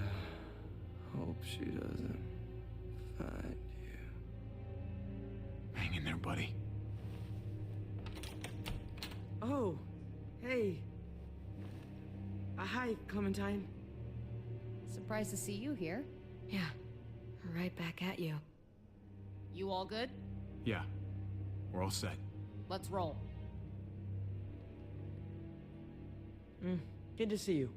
hope she doesn't find you. Hang in there, buddy. Oh, hey. Hi, Clementine. Surprised to see you here. Yeah, right back at you. You all good? Yeah, we're all set. Let's roll. Good to see you.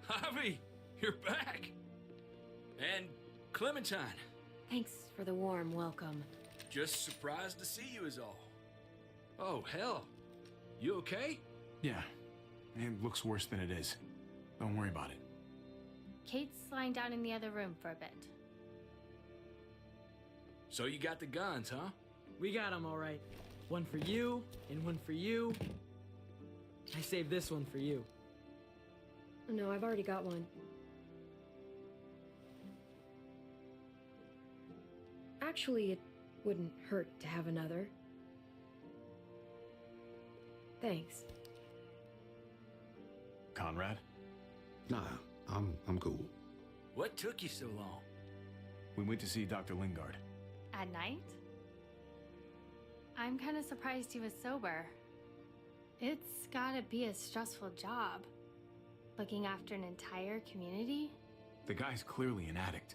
Javi, you're back. And Clementine. Thanks for the warm welcome. Just surprised to see you is all. Oh, hell. You okay? Yeah, it looks worse than it is. Don't worry about it. Kate's lying down in the other room for a bit. So you got the guns, huh? We got them all right. One for you, and one for you. I saved this one for you. No, I've already got one. Actually, it wouldn't hurt to have another. Thanks. Conrad? Nah, I'm cool. What took you so long? We went to see Dr. Lingard. At night? I'm kind of surprised he was sober. It's gotta be a stressful job. Looking after an entire community? The guy's clearly an addict.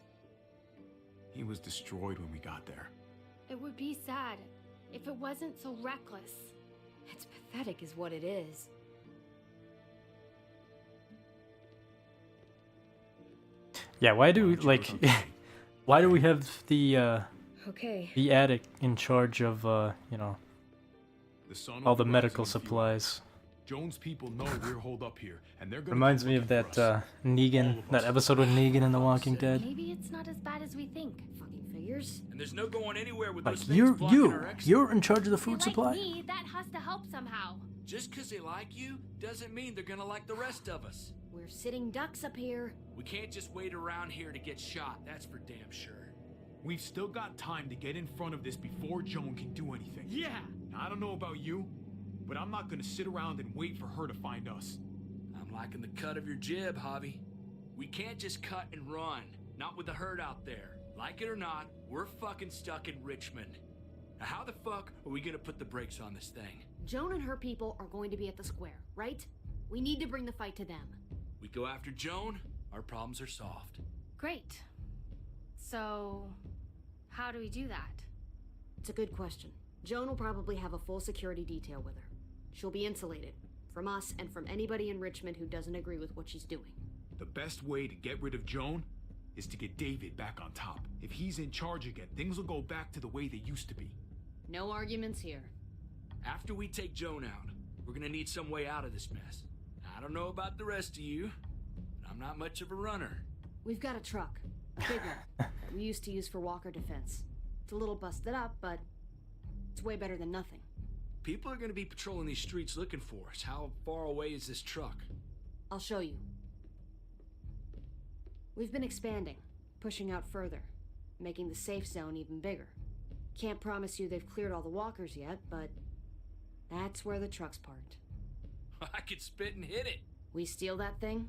He was destroyed when we got there. It would be sad if it wasn't so reckless. It's pathetic is what it is. Yeah, why do, like... why do we have the, Okay. the addict in charge of, you know, all the medical supplies? Jones people know we're holed up here, and they're gonna Reminds come me of looking that, for us. Negan, that episode with Negan in The Walking Dead. Maybe it's not as bad as we think. Fucking figures. And there's no going anywhere with Like, those things blocking our exit. you're in charge of the They food like supply? me, that has to help somehow. Just because they like you doesn't mean they're gonna like the rest of us. We're sitting ducks up here. We can't just wait around here to get shot, that's for damn sure. We've still got time to get in front of this before Joan can do anything. Yeah! Now, I don't know about you, but I'm not gonna sit around and wait for her to find us. I'm liking the cut of your jib, Javi. We can't just cut and run, not with the herd out there. Like it or not, we're fucking stuck in Richmond. Now, how the fuck are we gonna put the brakes on this thing? Joan and her people are going to be at the square, right? We need to bring the fight to them. We go after Joan, our problems are solved. Great. So, how do we do that? It's a good question. Joan will probably have a full security detail with her. She'll be insulated. From us and from anybody in Richmond who doesn't agree with what she's doing. The best way to get rid of Joan is to get David back on top. If he's in charge again, things will go back to the way they used to be. No arguments here. After we take Joan out, we're gonna need some way out of this mess. I don't know about the rest of you, but I'm not much of a runner. We've got a truck. A big one. That we used to use for walker defense. It's a little busted up, but it's way better than nothing. People are gonna be patrolling these streets looking for us. How far away is this truck? I'll show you. We've been expanding, pushing out further, making the safe zone even bigger. Can't promise you they've cleared all the walkers yet, but that's where the truck's parked. I could spit and hit it. We steal that thing,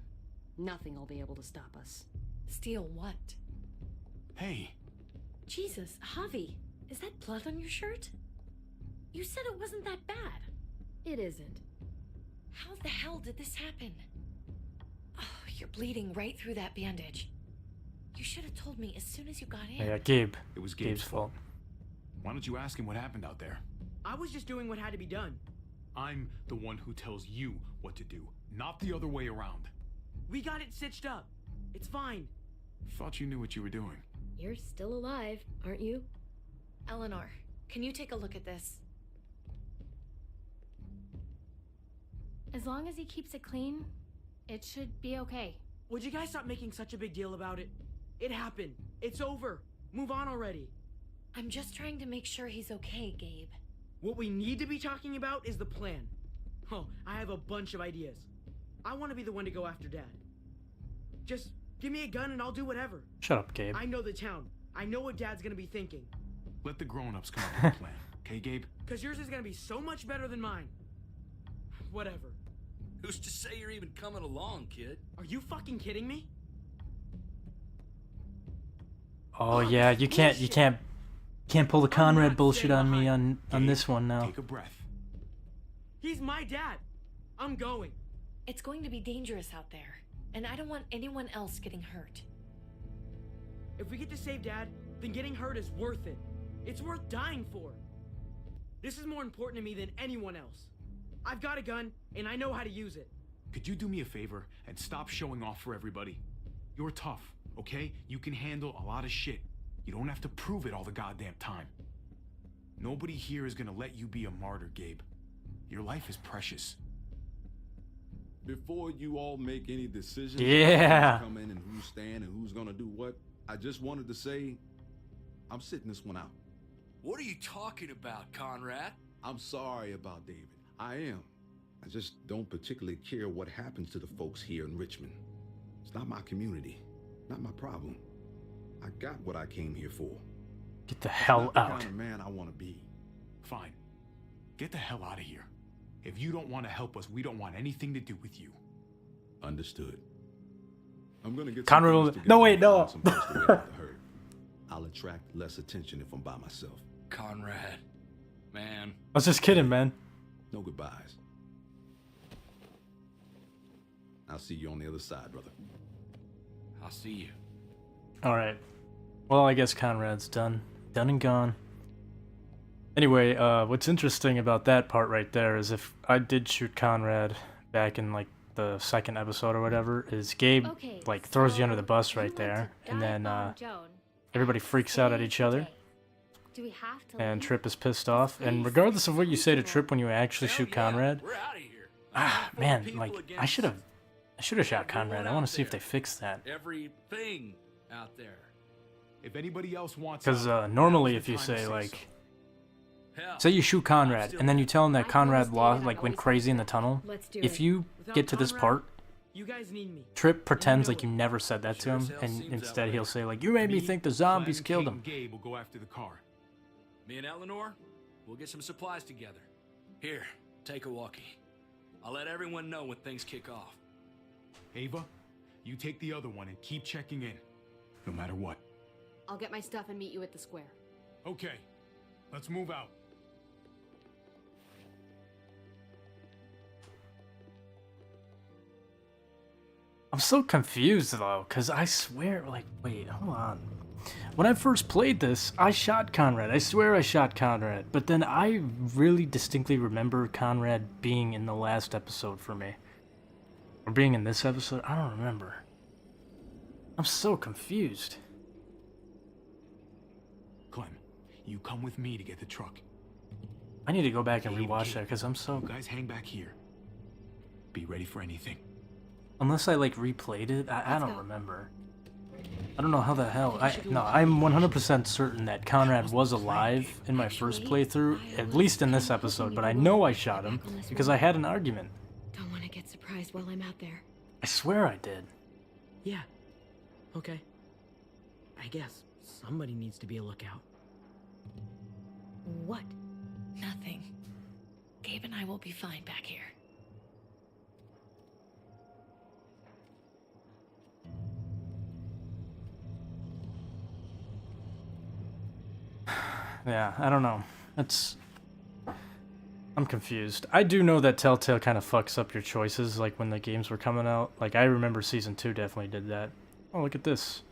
nothing will be able to stop us. Steal what? Hey. Jesus, Javi, is that blood on your shirt? You said it wasn't that bad. It isn't. How the hell did this happen? Oh, you're bleeding right through that bandage. You should have told me as soon as you got in. Yeah, Gabe. It was Gabe's fault. Why don't you ask him what happened out there? I was just doing what had to be done. I'm the one who tells you what to do, not the other way around. We got it stitched up. It's fine. Thought you knew what you were doing. You're still alive, aren't you? Eleanor, can you take a look at this? As long as he keeps it clean, it should be okay. Would you guys stop making such a big deal about it? It happened. It's over. Move on already. I'm just trying to make sure he's okay, Gabe. What we need to be talking about is the plan. Oh, I have a bunch of ideas. I want to be the one to go after Dad. Just give me a gun and I'll do whatever. Shut up, Gabe. I know the town. I know what Dad's gonna be thinking. Let the grown-ups come up with a plan, okay, Gabe? Cause yours is gonna be so much better than mine. Whatever. Who's to say you're even coming along, kid? Are you fucking kidding me? Oh yeah, you can't pull the Conrad bullshit on me on this one now. Take a breath. He's my dad. I'm going. It's going to be dangerous out there, and I don't want anyone else getting hurt. If we get to save Dad, then getting hurt is worth it. It's worth dying for. This is more important to me than anyone else. I've got a gun, and I know how to use it. Could you do me a favor and stop showing off for everybody? You're tough, okay? You can handle a lot of shit. You don't have to prove it all the goddamn time. Nobody here is gonna let you be a martyr, Gabe. Your life is precious. Before you all make any decisions, Yeah. who's come in and who's stand and who's gonna do what, I just wanted to say, I'm sitting this one out. What are you talking about, Conrad? I'm sorry about David. I am. I just don't particularly care what happens to the folks here in Richmond. It's not my community, not my problem. I got what I came here for. Get the hell Not the out. kind of man I want to be. Fine. Get the hell out of here. If you don't want to help us, we don't want anything to do with you. Understood. I'm gonna get Conrad some will- things No, together wait, and no. find some place to wait out the herd. I'll attract less attention if I'm by myself. Conrad. Man. I was just kidding, man. No goodbyes. I'll see you on the other side, brother. I'll see you. Alright. Well, I guess Conrad's done. Done and gone. Anyway, what's interesting about that part right there is if I did shoot Conrad back in, like, the second episode or whatever, is Gabe, Okay, like, throws you so under the bus you right want there, to and then, dive bomb Joan everybody at freaks out at each other, today. Do we have to and leave? Trip is pissed off, and regardless of what you say to Trip when you actually shoot Conrad, We're out of here. man, like, I should have shot Conrad. I want to see if they fix that. Everything out there. If anybody else wants Because out, normally now's if the you time to say, so. like, Hell, say you shoot Conrad, and then you tell him that I Conrad promised lost, David like, I'd went always crazy in the help. tunnel, Let's do if it. you Without get to this Conrad, part, You guys need me. Trip pretends know like it. you never said that to Sure him, as hell and seems that instead way. he'll say, like, you made me think the zombies Clem, killed Kate, him. and Gabe will go after the car. Me and Eleanor, we'll get some supplies together. Here, take a walkie. I'll let everyone know when things kick off. Ava, you take the other one and keep checking in, no matter what. I'll get my stuff and meet you at the square. Okay. Let's move out. I'm so confused though, because I swear, like, wait, hold on. When I first played this, I shot Conrad. I swear I shot Conrad. But then I really distinctly remember Conrad being in the last episode for me. Or being in this episode? I don't remember. I'm so confused. Clem, you come with me to get the truck. I need to go back and rewatch that because I'm so... You guys hang back here. Be ready for anything. Unless I, like, replayed it, I don't remember. I don't know how the hell... No, I'm 100% certain that Conrad was alive in my first playthrough, at least in this episode, but I know I shot him because I had an argument. Don't want to get surprised while I'm out there. I swear I did. Yeah. Okay. I guess somebody needs to be a lookout. What? Nothing. Gabe and I will be fine back here. Yeah, I don't know. I'm confused. I do know that Telltale kind of fucks up your choices, like when the games were coming out. Like, I remember Season 2 definitely did that. Oh, look at this.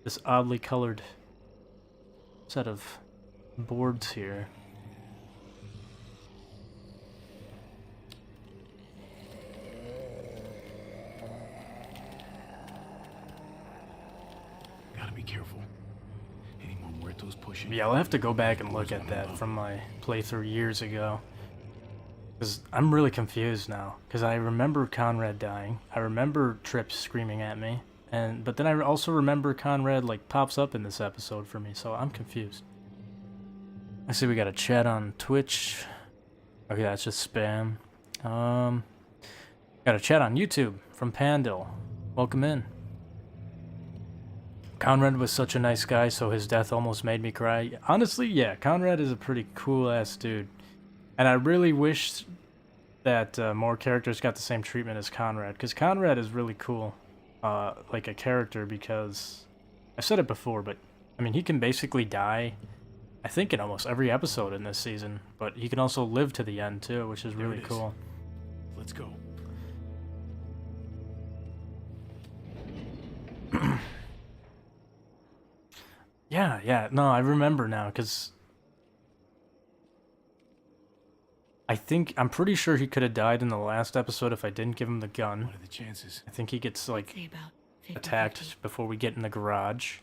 This oddly colored set of boards here. Gotta be careful. Any more muertos pushing? Yeah, I'll have to go back and look at that from my playthrough years ago. Because I'm really confused now. Because I remember Conrad dying. I remember Tripp screaming at me. But then I also remember Conrad, like, pops up in this episode for me. So I'm confused. I see we got a chat on Twitch. Okay, that's just spam. Got a chat on YouTube from Pandil. Welcome in. Conrad was such a nice guy, so his death almost made me cry. Honestly, yeah, Conrad is a pretty cool-ass dude. And I really wish that more characters got the same treatment as Conrad, because Conrad is really cool, like a character, because... I've said it before, but, I mean, he can basically die, I think, in almost every episode in this season, but he can also live to the end, too, which is really cool. Let's go. Yeah, no, I remember now, because I'm pretty sure he could have died in the last episode if I didn't give him the gun. What are the chances? I think he gets, like, attacked before we get in the garage.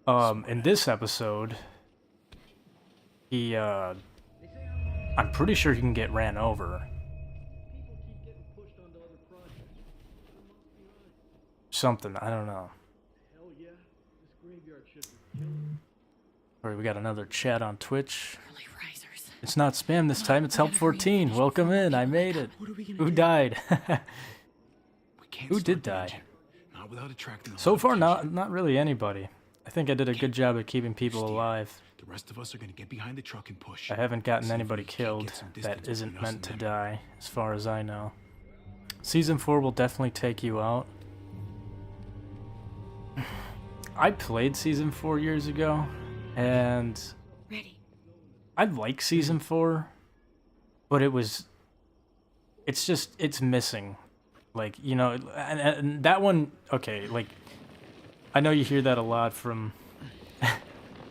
In this episode, I'm pretty sure he can get ran over. Something, I don't know. Alright, we got another chat on Twitch. It's not spam this time, it's Help 14. Welcome in, I made it. Who died? Who did die? Not without attracting So far, not really anybody. I think I did a good job at keeping people alive. The rest of us are gonna get behind the truck and push. I haven't gotten anybody killed that isn't meant to die, as far as I know. Season 4 will definitely take you out. I played Season 4 years ago, and I like Season 4, but it's missing. Like, you know, and that one, okay, like, I know you hear that a lot from a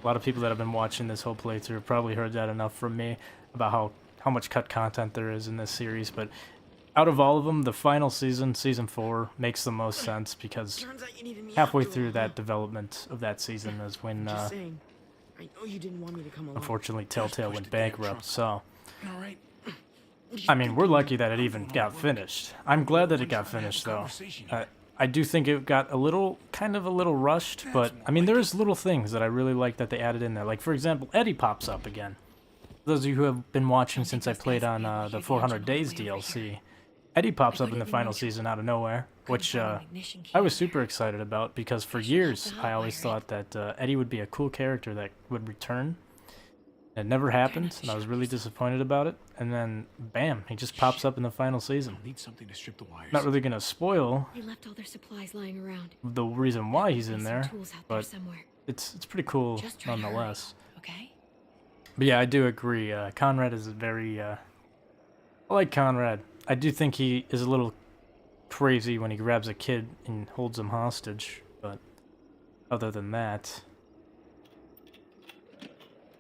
lot of people that have been watching this whole playthrough have probably heard that enough from me about how much cut content there is in this series, but out of all of them, the final season, Season 4, makes the most sense because halfway through that development of that season is when, unfortunately, Telltale went bankrupt, so... I mean, we're lucky that it even got finished. I'm glad that it got finished, though. I do think it got kind of a little rushed, but, I mean, there's little things that I really like that they added in there. Like, for example, Eddie pops up again. For those of you who have been watching since I played on the 400 Days DLC, Eddie pops up in the final season out of nowhere, which I was super excited about because for years I always thought that Eddie would be a cool character that would return. It never happened, and I was really disappointed about it. And then, bam, he just pops up in the final season. Need something to strip the wires. Not really gonna spoil They left all their supplies lying around. the reason why he's in there, Tools out but somewhere. it's pretty cool Just try to nonetheless. Okay? But yeah, I do agree. Conrad is a very, I like Conrad. I do think he is a little crazy when he grabs a kid and holds him hostage, but other than that...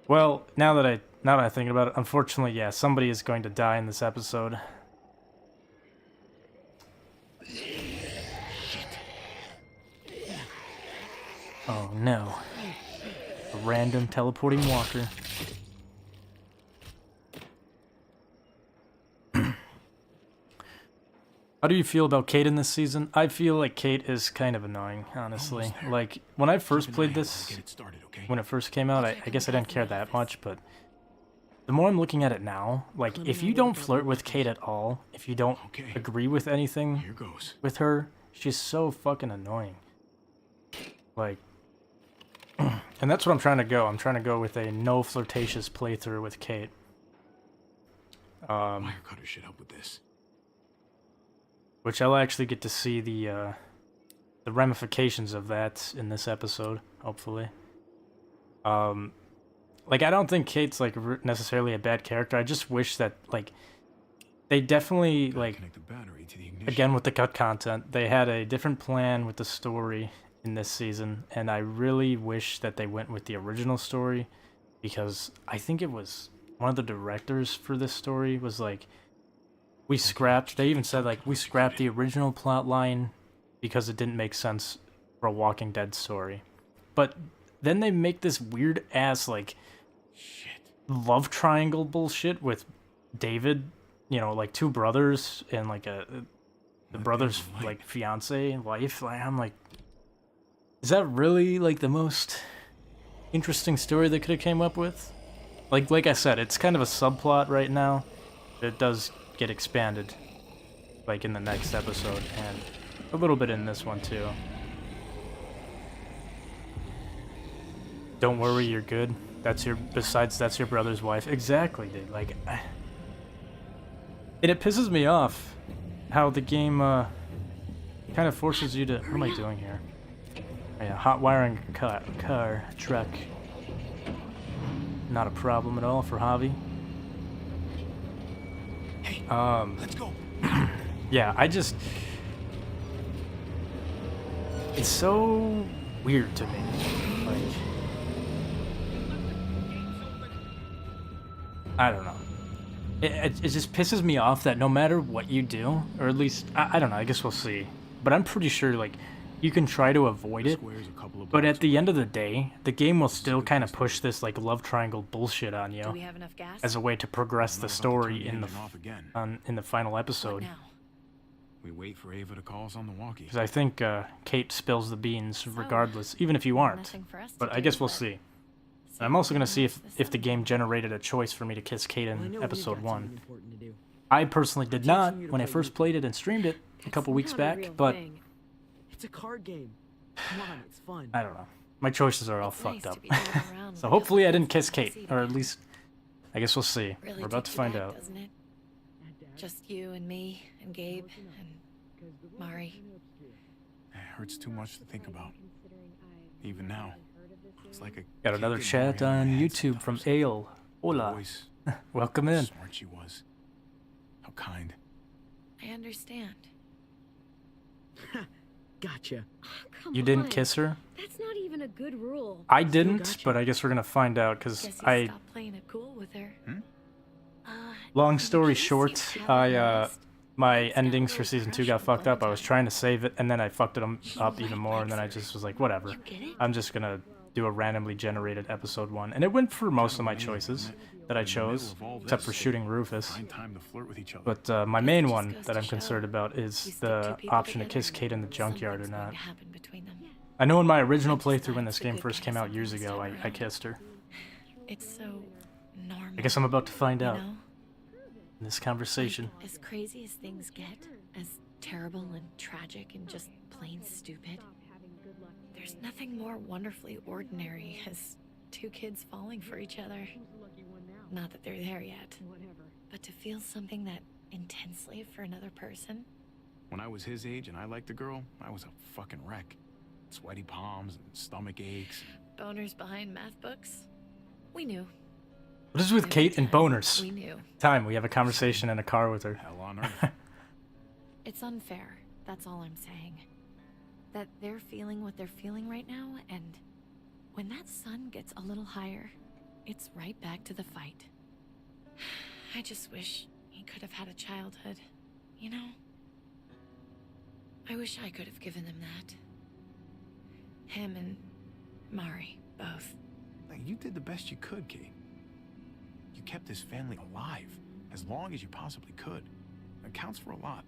Well, now that I think about it, unfortunately, yeah, somebody is going to die in this episode. Oh no. A random teleporting walker. How do you feel about Kate in this season? I feel like Kate is kind of annoying, honestly. Like, when I first played this, when it first came out, I guess I didn't care that much, but the more I'm looking at it now, like, if you don't flirt with Kate at all, if you don't agree with anything with her, she's so fucking annoying. Like, and that's what I'm trying to go. I'm trying to go with a no flirtatious playthrough with Kate. Wirecutter should help with this. Which I'll actually get to see the ramifications of that in this episode, hopefully. Like, I don't think Kate's, like, necessarily a bad character. I just wish that, like, they definitely, like, again, with the cut content, they had a different plan with the story in this season, and I really wish that they went with the original story, because I think it was one of the directors for this story was like, they even said, like, we scrapped the original plot line because it didn't make sense for a Walking Dead story. But then they make this weird ass, like, love triangle bullshit with David, you know, like, two brothers and, like, the brother's, like, fiance, wife. Like, I'm like, is that really, like, the most interesting story they could have came up with? Like I said, it's kind of a subplot right now. It does get expanded, like, in the next episode, and a little bit in this one too. Don't worry, you're good. That's your brother's wife. Exactly, dude. Like, and it pisses me off how the game kind of forces you to. What am I doing here? Oh, yeah, hot wiring car truck. Not a problem at all for Javi. Let's go. Yeah, it's so weird to me. Like, I don't know. It just pisses me off that no matter what you do, or at least, I don't know, I guess we'll see. But I'm pretty sure, like, you can try to avoid it, but at the end of the day, the game will still kind of push this, like, love triangle bullshit on you as a way to progress the story in the final episode. We wait for Ava to call us on the walkie. Because I think Kate spills the beans regardless, even if you aren't. But I guess we'll see. And I'm also going to see if the game generated a choice for me to kiss Kate in episode 1. I personally did not when I first played it and streamed it a couple weeks back, but it's a card game. Come on, it's fun. I don't know. My choices are all fucked up. So hopefully I didn't kiss Kate, or at least, I guess we'll see. We're about to find out. Doesn't it? Just you and me and Gabe and Mari. It hurts too much to think about. Even now. It's like a got another chat on YouTube from Ale. Hola. Welcome in. How smart she was. How kind. I understand. Gotcha. Oh, you didn't kiss her? That's not even a good rule. I didn't, but I guess we're gonna find out because I. Stopped playing it cool with her. Long story short, my endings for season 2 got fucked up. I was trying to save it, and then I fucked it up even more, and then I just was like, whatever. I'm just gonna do a randomly generated episode 1, and it went for most of my choices that I chose, except for shooting Rufus. But my main one that I'm concerned about is the option to kiss Kate in the junkyard or not. I know in my original playthrough when this game first came out years ago, I kissed her. It's so normal. I guess I'm about to find out in this conversation. Like, as crazy as things get, as terrible and tragic and just plain stupid, there's nothing more wonderfully ordinary as two kids falling for each other. Not that they're there yet, but to feel something that intensely for another person. When I was his age and I liked a girl, I was a fucking wreck. Sweaty palms and stomach aches. Boners behind math books. We knew. What is with Kate and boners? We knew. Time we have a conversation in a car with her. Hell on earth. It's unfair. That's all I'm saying. That they're feeling what they're feeling right now, and when that sun gets a little higher, it's right back to the fight. I just wish he could have had a childhood, you know? I wish I could have given him that. Him and Mari, both. Like, you did the best you could, Kate. You kept this family alive as long as you possibly could. That counts for a lot.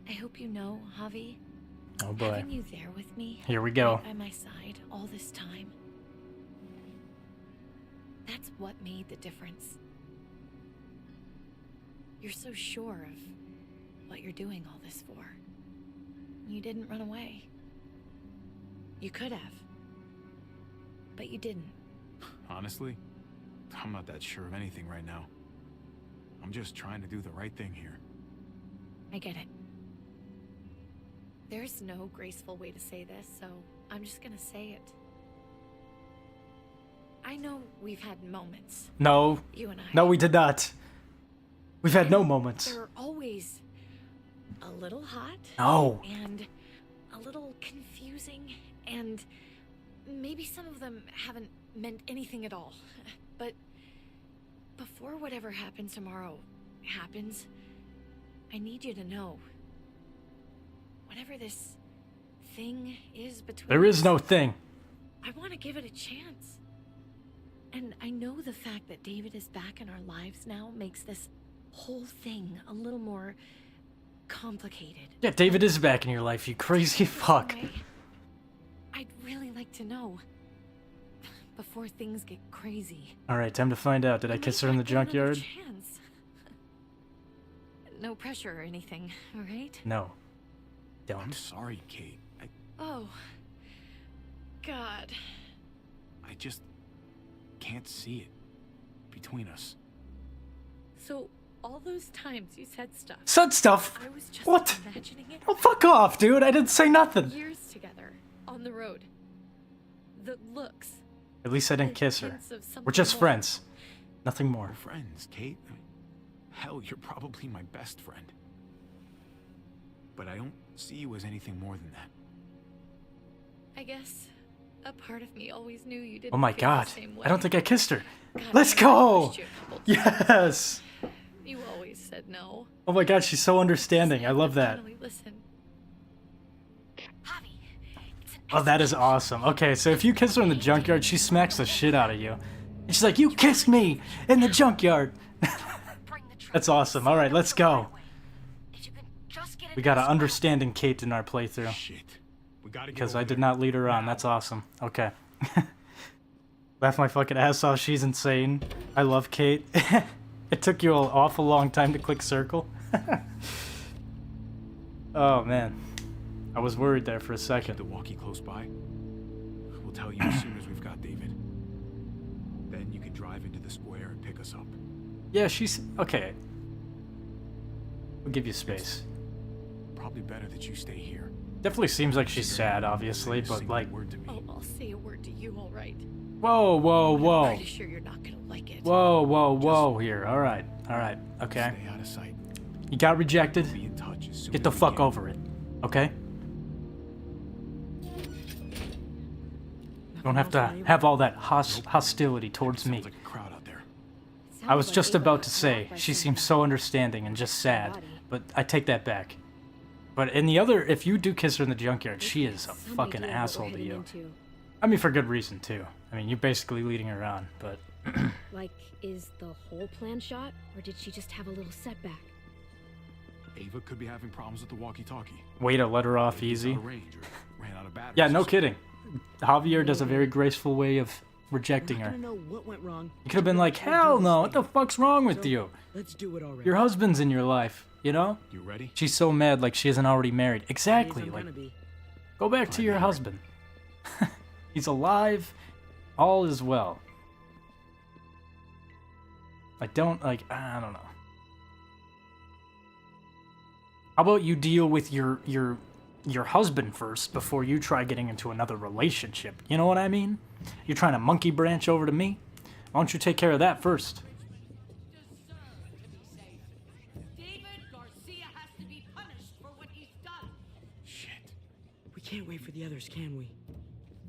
I hope you know, Javi. Oh boy. Having you there with me, Here we go. right by my side all this time. That's what made the difference. You're so sure of what you're doing all this for. You didn't run away. You could have. But you didn't. Honestly, I'm not that sure of anything right now. I'm just trying to do the right thing here. I get it. There's no graceful way to say this, so I'm just gonna say it. I know we've had moments. No. You and I. No, we did not. We've had no moments. They're always a little hot. No. And a little confusing, and maybe some of them haven't meant anything at all. But before whatever happens tomorrow happens, I need you to know. Whatever this thing is between There is us, no thing. I want to give it a chance. And I know the fact that David is back in our lives now makes this whole thing a little more complicated. Yeah, David is back in your life, you crazy fuck. Anyway, I'd really like to know before things get crazy. Alright, time to find out. Did I kiss her in the junkyard? Chance. No pressure or anything, all right? No. I'm Don't. sorry, Kate. Oh, God. I just can't see it between us. So, all those times you said stuff. Said stuff? I was just What? imagining it. Oh, fuck off, dude. I didn't say nothing. Years together, on the road. The looks. At least I didn't kiss her. hints of something We're just more. friends. Nothing more. We're friends, Kate. Hell, you're probably my best friend. But I don't see you as anything more than that. I guess a part of me always knew you didn't. Oh my feel god. The same way. I don't think I kissed her. God, Let's I go! pushed you a couple Yes! times. You always said no. Oh my god, she's so understanding. I love that. Finally listen. Oh, that is awesome. Okay, so if you kiss her in the junkyard, she smacks the shit out of you. And she's like, you kissed me in the junkyard. That's awesome. Alright, let's go. We got an understanding Kate in our playthrough. Shit. We gotta get Because over I did there. not lead her on. That's awesome. Okay. Laugh my fucking ass off. She's insane. I love Kate. It took you an awful long time to click circle. Oh, man. I was worried there for a second. The walkie close by. We'll tell you as soon as we've got David. Then you can drive into the square and pick us up. Yeah, she's... Okay. We'll give you space. Probably better that you stay here. Definitely seems like she's sad, obviously, but like... Oh, I'll say a word to you, all right. Whoa, whoa, I'm whoa. pretty sure you're not gonna like it. Whoa, whoa, whoa here. Alright, okay. Stay out of sight. You got rejected. Be in touch as soon Get the as we fuck can. over it, okay? You don't have to have all that hostility towards me. I was just about to say, she seems so understanding and just sad, but I take that back. But in the other, if you do kiss her in the junkyard, she is a fucking asshole to you. I mean, for good reason, too. I mean, you're basically leading her on, but... Like, is the whole plan shot, or did she just have a little setback? Ava could be having problems with the walkie-talkie. Way to let her off Maybe it's easy. out of range or ran out of batteries Yeah, or no something. kidding. Javier does a very graceful way of rejecting I her. don't know what went wrong. You could have been like, hell no, what the fuck's wrong with you? Let's do it already. Your husband's in your life, you know? You ready? She's so mad like she isn't already married. Exactly, I'm like, gonna be. go back to your husband. He's alive, all is well. I don't know. How about you deal with your husband first before you try getting into another relationship? You know what I mean? You're trying to monkey branch over to me? Why don't you take care of that first? David Garcia has to be punished for what he's done. Shit. We can't wait for the others, can we?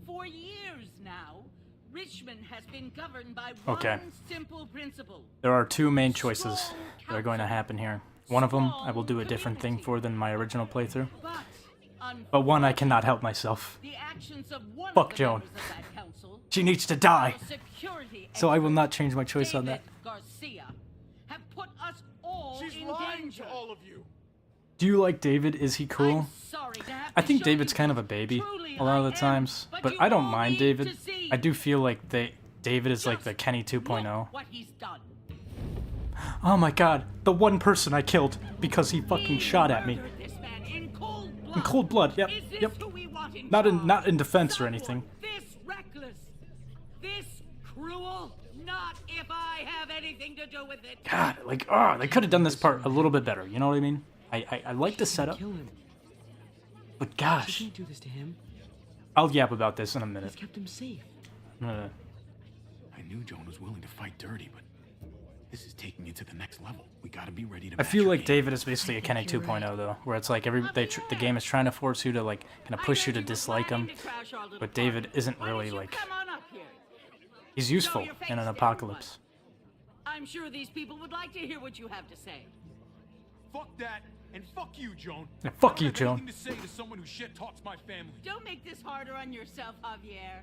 For years now, Richmond has been governed by Okay. one simple principle. There are two main choices that are going to happen here. One of them I will do a different thing for than my original playthrough. But one I cannot help myself. The actions of one Fuck of the Joan. members of that council, She needs to die. security So I will not change my choice on David that. Garcia have put us all She's in lying danger. to all of you. Do you like David? Is he cool? Sorry to have I to think show David's you kind of a what baby truly a lot of I the am, times, but you I don't all mind need David. to see. I do feel like David is like the Kenny 2.0. What he's done. Oh my god, the one person I killed because he fucking shot at me. This man in cold blood. In cold blood, yep, Is this yep. who we want in Not in defense or anything. This reckless, this cruel, not if I have anything to do with it. God, like, they could have done this part a little bit better, you know what I mean? I like the setup, Kill him. but She gosh. can't do this to him. I'll yap about this in a minute. He's kept him safe. Uh, I knew Joan was willing to fight dirty, but this is taking it to the next level. We gotta be ready to I feel match her like game. David is basically a Kenny 2.0 though, where it's like the game is trying to force you to like kind of push you to dislike him, but David isn't really like Come on up here. he's useful in an apocalypse. I'm sure these people would like to hear what you have to say. Fuck that, and fuck you, Joan. Yeah, fuck I you, don't have Joan. anything to say to someone who shit talks my family. Don't make this harder on yourself, Javier.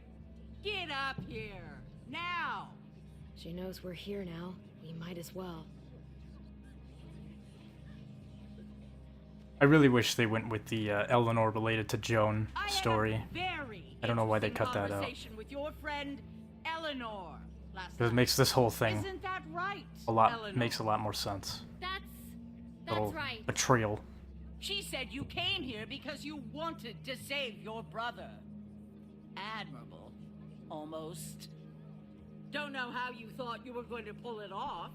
Get up here. Now. She knows we're here now. We might as well. I really wish they went with the Eleanor related to Joan story. Very I don't know why they cut that out. conversation with your friend Eleanor last Because it night. makes this whole thing Isn't that right, Eleanor? makes a lot more sense. That's Little right. betrayal. She said you came here because you wanted to save your brother. Admirable. Almost. Don't know how you thought you were going to pull it off.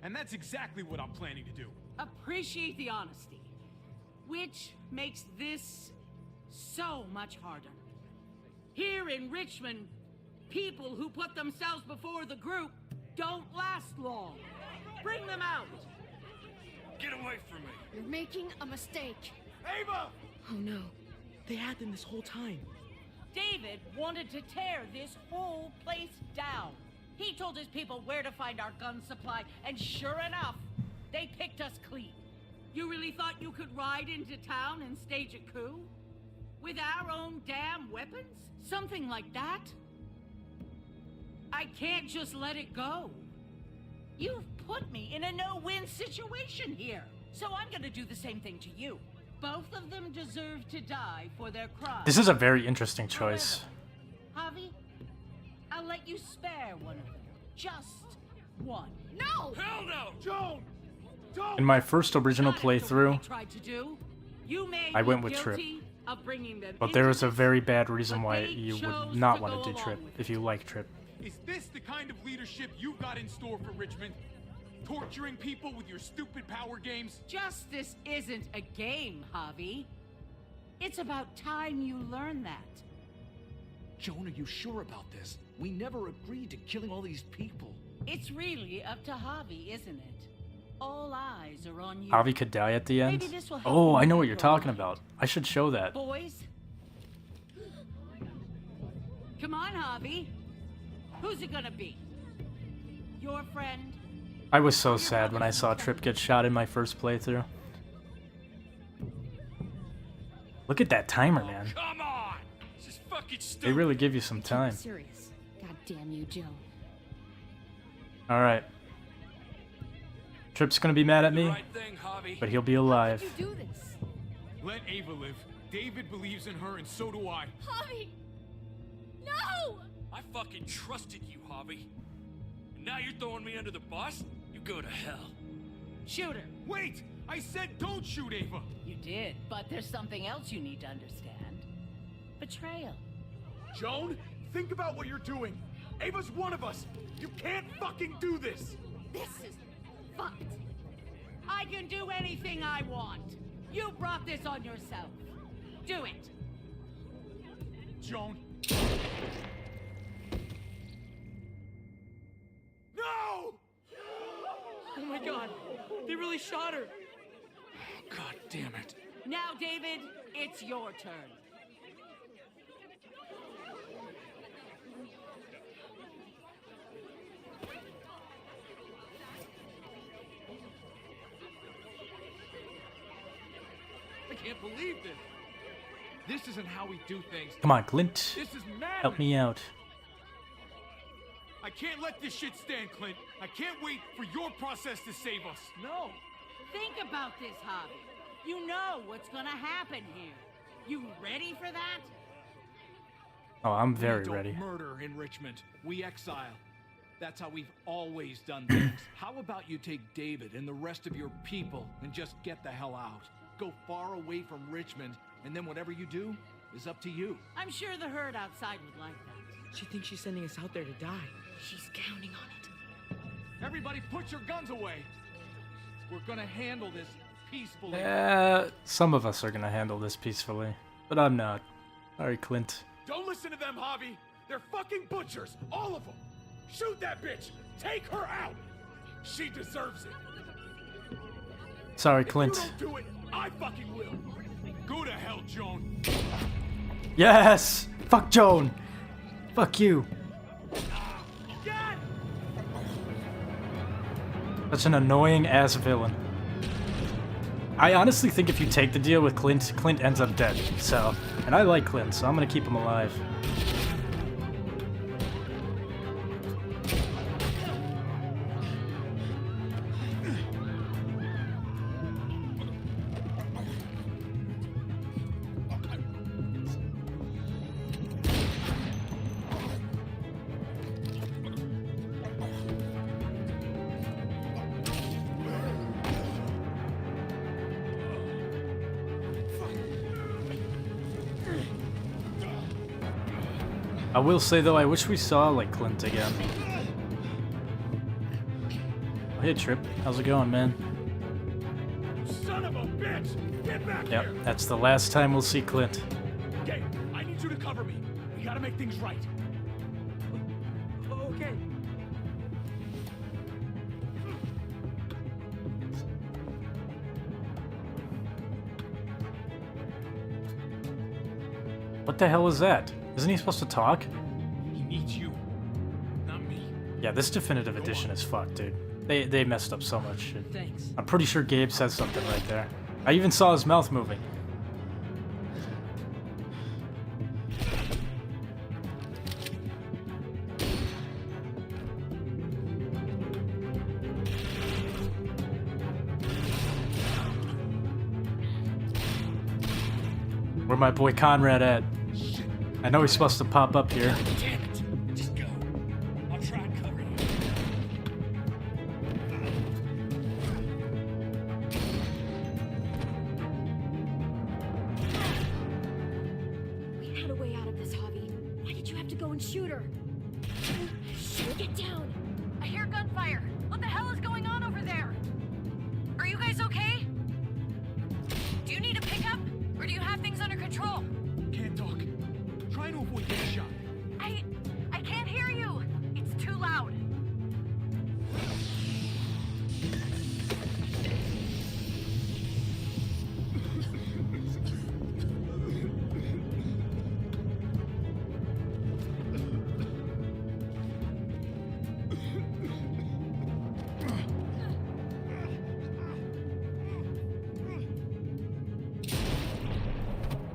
And that's exactly what I'm planning to do. Appreciate the honesty. Which makes this so much harder. Here in Richmond, people who put themselves before the group don't last long. Bring them out. Get away from me. You're making a mistake. Ava! Oh no. They had them this whole time. David wanted to tear this whole place down. He told his people where to find our gun supply, and sure enough, they picked us clean. You really thought you could ride into town and stage a coup? With our own damn weapons? Something like that? I can't just let it go. You've put me in a no-win situation here, so I'm gonna do the same thing to you. Both of them deserve to die for their crimes. This is a very interesting choice. Javi, I'll let you spare one of them. Just one. No! Hell no! Joan! Don't! In my first original Not after what playthrough, we tried to do. You made I went me with Trip. guilty of bringing them but into there is a this, very bad reason but why they you chose would not to want go to do Trip along with if you like Trip. Is this the kind of leadership you've got in store for Richmond? Torturing people with your stupid power games? Justice isn't a game, Javi. It's about time you learn that. Joan, are you sure about this? We never agreed to killing all these people. It's really up to Javi, isn't it? All eyes are on you. Javi could die at the end. Maybe this will help Oh, you I know make what you're your talking mind. about. I should show that. Boys? Come on, Javi. Who's it gonna be? Your friend? I was so sad when I saw Trip get shot in my first playthrough. Look at that timer, man. Come on! This is fucking stupid. They really give you some time. Serious. God damn you, Joe. Alright. Trip's gonna be mad at me, Right thing, Javi. but he'll be alive. You do this. Let Ava live. David believes in her, and so do I. Javi! No! I fucking trusted you, Javi. And now you're throwing me under the bus? You go to hell. Shoot her. Wait! I said don't shoot Ava! You did, but there's something else you need to understand. Betrayal. Joan, think about what you're doing. Ava's one of us. You can't fucking do this. This is fucked. I can do anything I want. You brought this on yourself. Do it. Joan. my god, they really shot her. God damn it. Now, David, it's your turn. I can't believe this. This isn't how we do things. Come on, Clint. This is madness. Help me out. I can't let this shit stand, Clint. I can't wait for your process to save us. No. Think about this, Javi. You know what's gonna happen here. You ready for that? Oh, I'm very We don't ready. murder in Richmond. We exile. That's how we've always done things. How about you take David and the rest of your people and just get the hell out? Go far away from Richmond, and then whatever you do is up to you. I'm sure the herd outside would like that. She thinks she's sending us out there to die. She's counting on it. Everybody put your guns away. We're gonna handle this peacefully. Some of us are gonna handle this peacefully, but I'm not. Sorry, Clint. Don't listen to them, Javi. They're fucking butchers, all of them. Shoot that bitch. Take her out. She deserves it. Sorry, Clint. If you don't do it, I fucking will. Go to hell, Joan. Yes! Fuck Joan! Fuck you! Dad! Such an annoying ass villain. I honestly think if you take the deal with Clint, Clint ends up dead. So, and I like Clint, so I'm gonna keep him alive. I will say though, I wish we saw like Clint again. Oh, hey Trip, how's it going, man? Son of a bitch! Get back Yep, here! that's the last time we'll see Clint. Okay, I need you to cover me. We gotta make things right. Okay. What the hell is that? Isn't he supposed to talk? He needs you, not me. Yeah, this definitive edition is fucked, dude. They messed up so much shit. Thanks. I'm pretty sure Gabe says something right there. I even saw his mouth moving. Where my boy Conrad at? I know he's supposed to pop up here. Damn it. Just go. I'll try and cover you. We had a way out of this, Javi. Why did you have to go and shoot her? Get down! I hear gunfire. What the hell is going on over there? Are you guys okay? Do you need a pickup? Or do you have things under control? Can't talk. Trying to avoid getting shot. I can't hear you. It's too loud.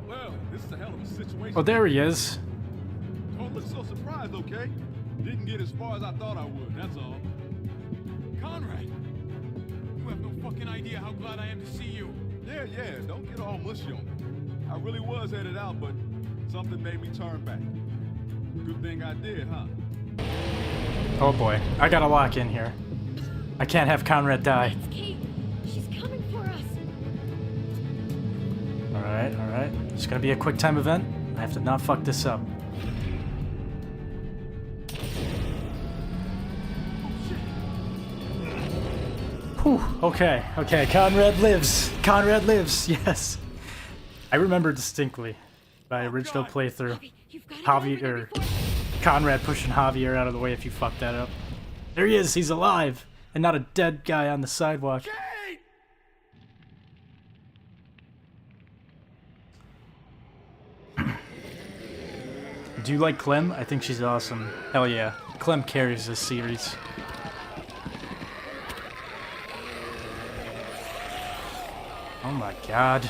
Well, this is a hell of a situation. Oh, there he is. Don't look so surprised, okay? Didn't get as far as I thought I would, that's all. Conrad, you have no fucking idea how glad I am to see you. Yeah, don't get all mushy on me. I really was headed out, but something made me turn back. Good thing I did, huh? Oh boy, I gotta lock in here. I can't have Conrad die. It's Kate. She's coming for us. Alright. It's gonna be a quick time event. I have to not fuck this up. Whew, okay, Conrad lives, yes. I remember distinctly my original playthrough. Javi, or Conrad pushing Javier out of the way if you fuck that up. There he is, he's alive. and not a dead guy on the sidewalk. Do you like Clem? I think she's awesome. Hell yeah. Clem carries this series. Oh my god.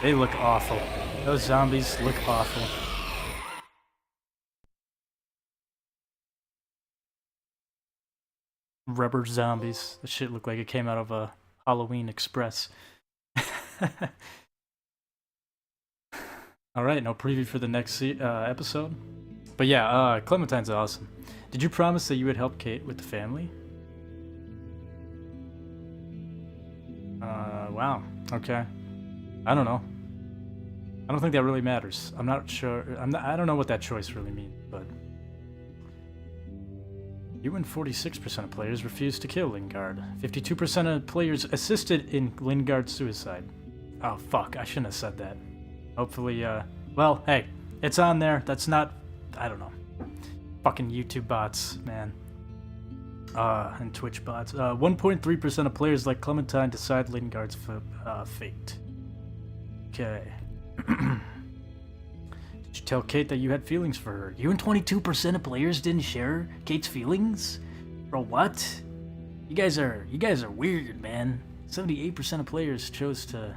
They look awful. Those zombies look awful. Rubber zombies. That shit looked like it came out of a Halloween Express. Alright, no preview for the next episode. But yeah, Clementine's awesome. Did you promise that you would help Kate with the family? Wow. Okay. I don't know. I don't think that really matters. I'm not sure. I don't know what that choice really means, but... You and 46% of players refused to kill Lingard. 52% of players assisted in Lingard's suicide. Oh, fuck. I shouldn't have said that. Hopefully, well, hey, it's on there. That's not... I don't know. Fucking YouTube bots, man. And Twitch bots. 1.3% of players like Clementine decide Lingard's fate. Okay. Did you tell Kate that you had feelings for her? You and 22% of players didn't share Kate's feelings? Bro, what? You guys are weird, man. 78% of players chose to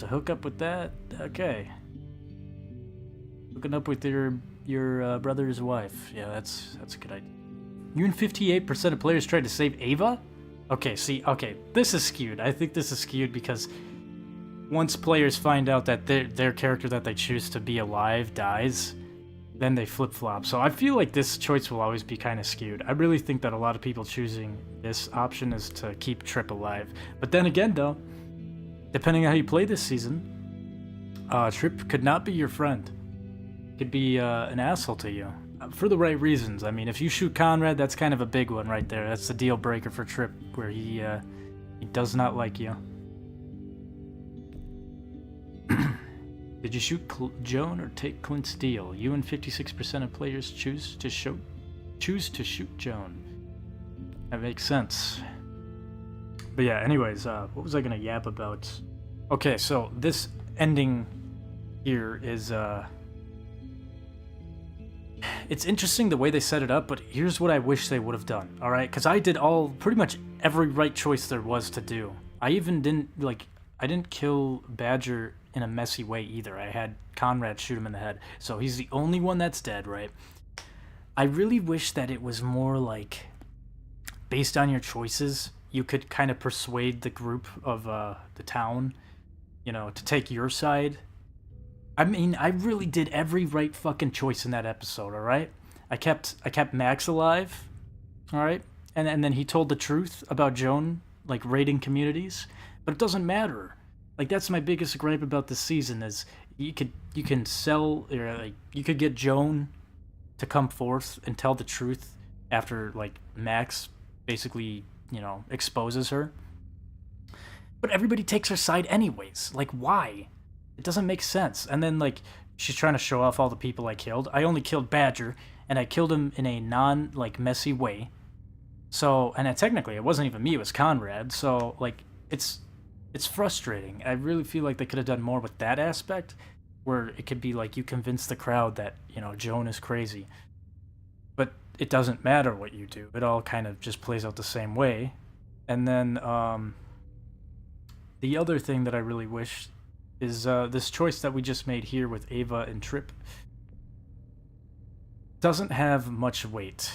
hook up with that. Okay. Hooking up with your brother's wife. Yeah, that's a good idea. You and 58% of players tried to save Ava? Okay, this is skewed. I think this is skewed because once players find out that their character that they choose to be alive dies, then they flip-flop. So I feel like this choice will always be kind of skewed. I really think that a lot of people choosing this option is to keep Tripp alive. But then again, though, depending on how you play this season, Tripp could not be your friend. Could be an asshole to you. For the right reasons. I mean, if you shoot Conrad, that's kind of a big one right there. That's the deal breaker for Tripp, where he does not like you. Did you shoot Joan or take Clint's deal? You and 56% of players choose to shoot Joan. That makes sense. But yeah, anyways, what was I gonna yap about? Okay, so this ending here is it's interesting the way they set it up, but here's what I wish they would have done, alright? Because I did pretty much every right choice there was to do. I even didn't kill Badger in a messy way either. I had Conrad shoot him in the head, so he's the only one that's dead, right? I really wish that it was more like, based on your choices, you could kind of persuade the group of the town, to take your side. I mean, I really did every right fucking choice in that episode, alright? I kept Max alive, alright? And then he told the truth about Joan, raiding communities. But it doesn't matter. That's my biggest gripe about this season is you can sell, or you could get Joan to come forth and tell the truth after, Max basically, exposes her. But everybody takes her side anyways. Why? It doesn't make sense. And then, she's trying to show off all the people I killed. I only killed Badger, and I killed him in a messy way. So, and technically, it wasn't even me, it was Conrad. So, it's frustrating. I really feel like they could have done more with that aspect, where it could be you convince the crowd that, Joan is crazy. But it doesn't matter what you do. It all kind of just plays out the same way. And then, the other thing that I really wish is this choice that we just made here with Ava and Tripp doesn't have much weight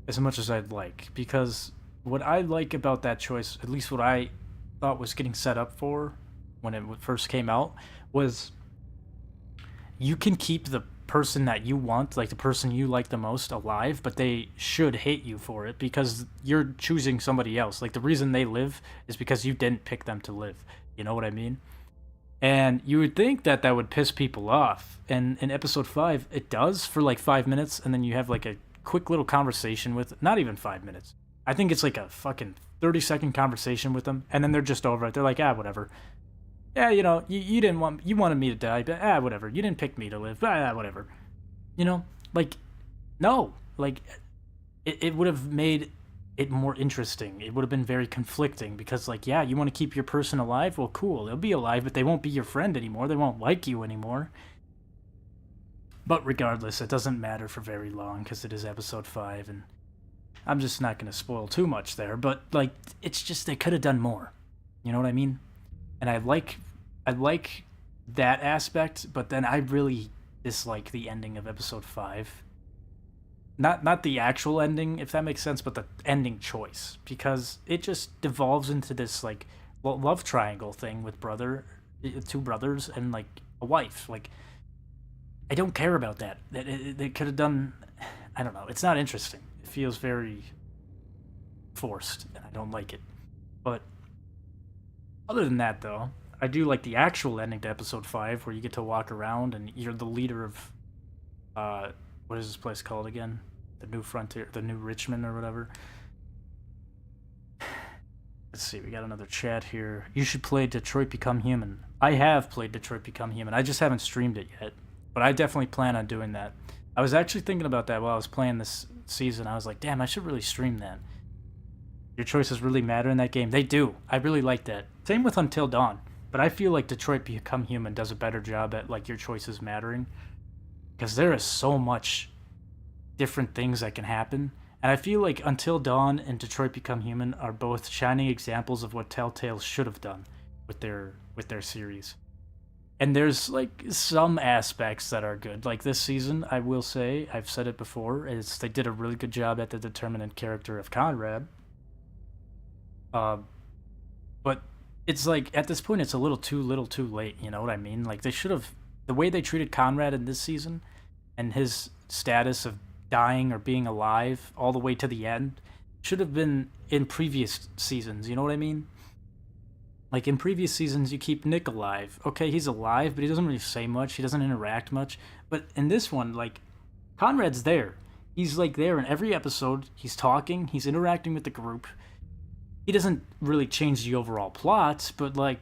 as much as I'd like, because what I like about that choice, at least what I thought was getting set up for when it first came out, was you can keep the person that you want, the person you like the most, alive, but they should hate you for it because you're choosing somebody else. The reason they live is because you didn't pick them to live. You know what I mean? And you would think that that would piss people off. And in episode 5, it does for 5 minutes, and then you have a quick little conversation with, not even 5 minutes. I think it's a fucking 30-second conversation with them, and then they're just over it. They're whatever. Yeah, you didn't want, you wanted me to die, but whatever. You didn't pick me to live, whatever. No, it would have made it more interesting. It would have been very conflicting because, like, yeah, you want to keep your person alive? Well, cool, they'll be alive, but they won't be your friend anymore. They won't like you anymore. But regardless, it doesn't matter for very long because it is episode 5, and I'm just not going to spoil too much there. But, like, it's just they could have done more. You know what I mean? And I like that aspect, but then I really dislike the ending of episode 5. Not the actual ending, if that makes sense, but the ending choice, because it just devolves into this like love triangle thing with two brothers and like a wife. Like, I don't care about that. They could have done, I don't know. It's not interesting. It feels very forced, and I don't like it. But other than that, though, I do like the actual ending to episode 5, where you get to walk around and you're the leader of, what is this place called again? The New Frontier, the New Richmond or whatever. Let's see, we got another chat here. You should play Detroit Become Human. I have played Detroit Become Human. I just haven't streamed it yet. But I definitely plan on doing that. I was actually thinking about that while I was playing this season. I was like, damn, I should really stream that. Your choices really matter in that game. They do. I really like that. Same with Until Dawn. But I feel like Detroit Become Human does a better job at like your choices mattering. Because there is so much different things that can happen. And I feel like Until Dawn and Detroit Become Human are both shining examples of what Telltale should have done with their series. And there's like some aspects that are good. Like this season, I will say, I've said it before, is they did a really good job at the determinant character of Conrad. But it's like at this point it's a little too late, you know what I mean? Like they should have, the way they treated Conrad in this season and his status of dying or being alive all the way to the end should have been in previous seasons, you know what I mean? Like in previous seasons you keep Nick alive. Okay, he's alive, but he doesn't really say much, he doesn't interact much. But in this one, like, Conrad's there. He's like there in every episode, he's talking, he's interacting with the group. He doesn't really change the overall plot, but like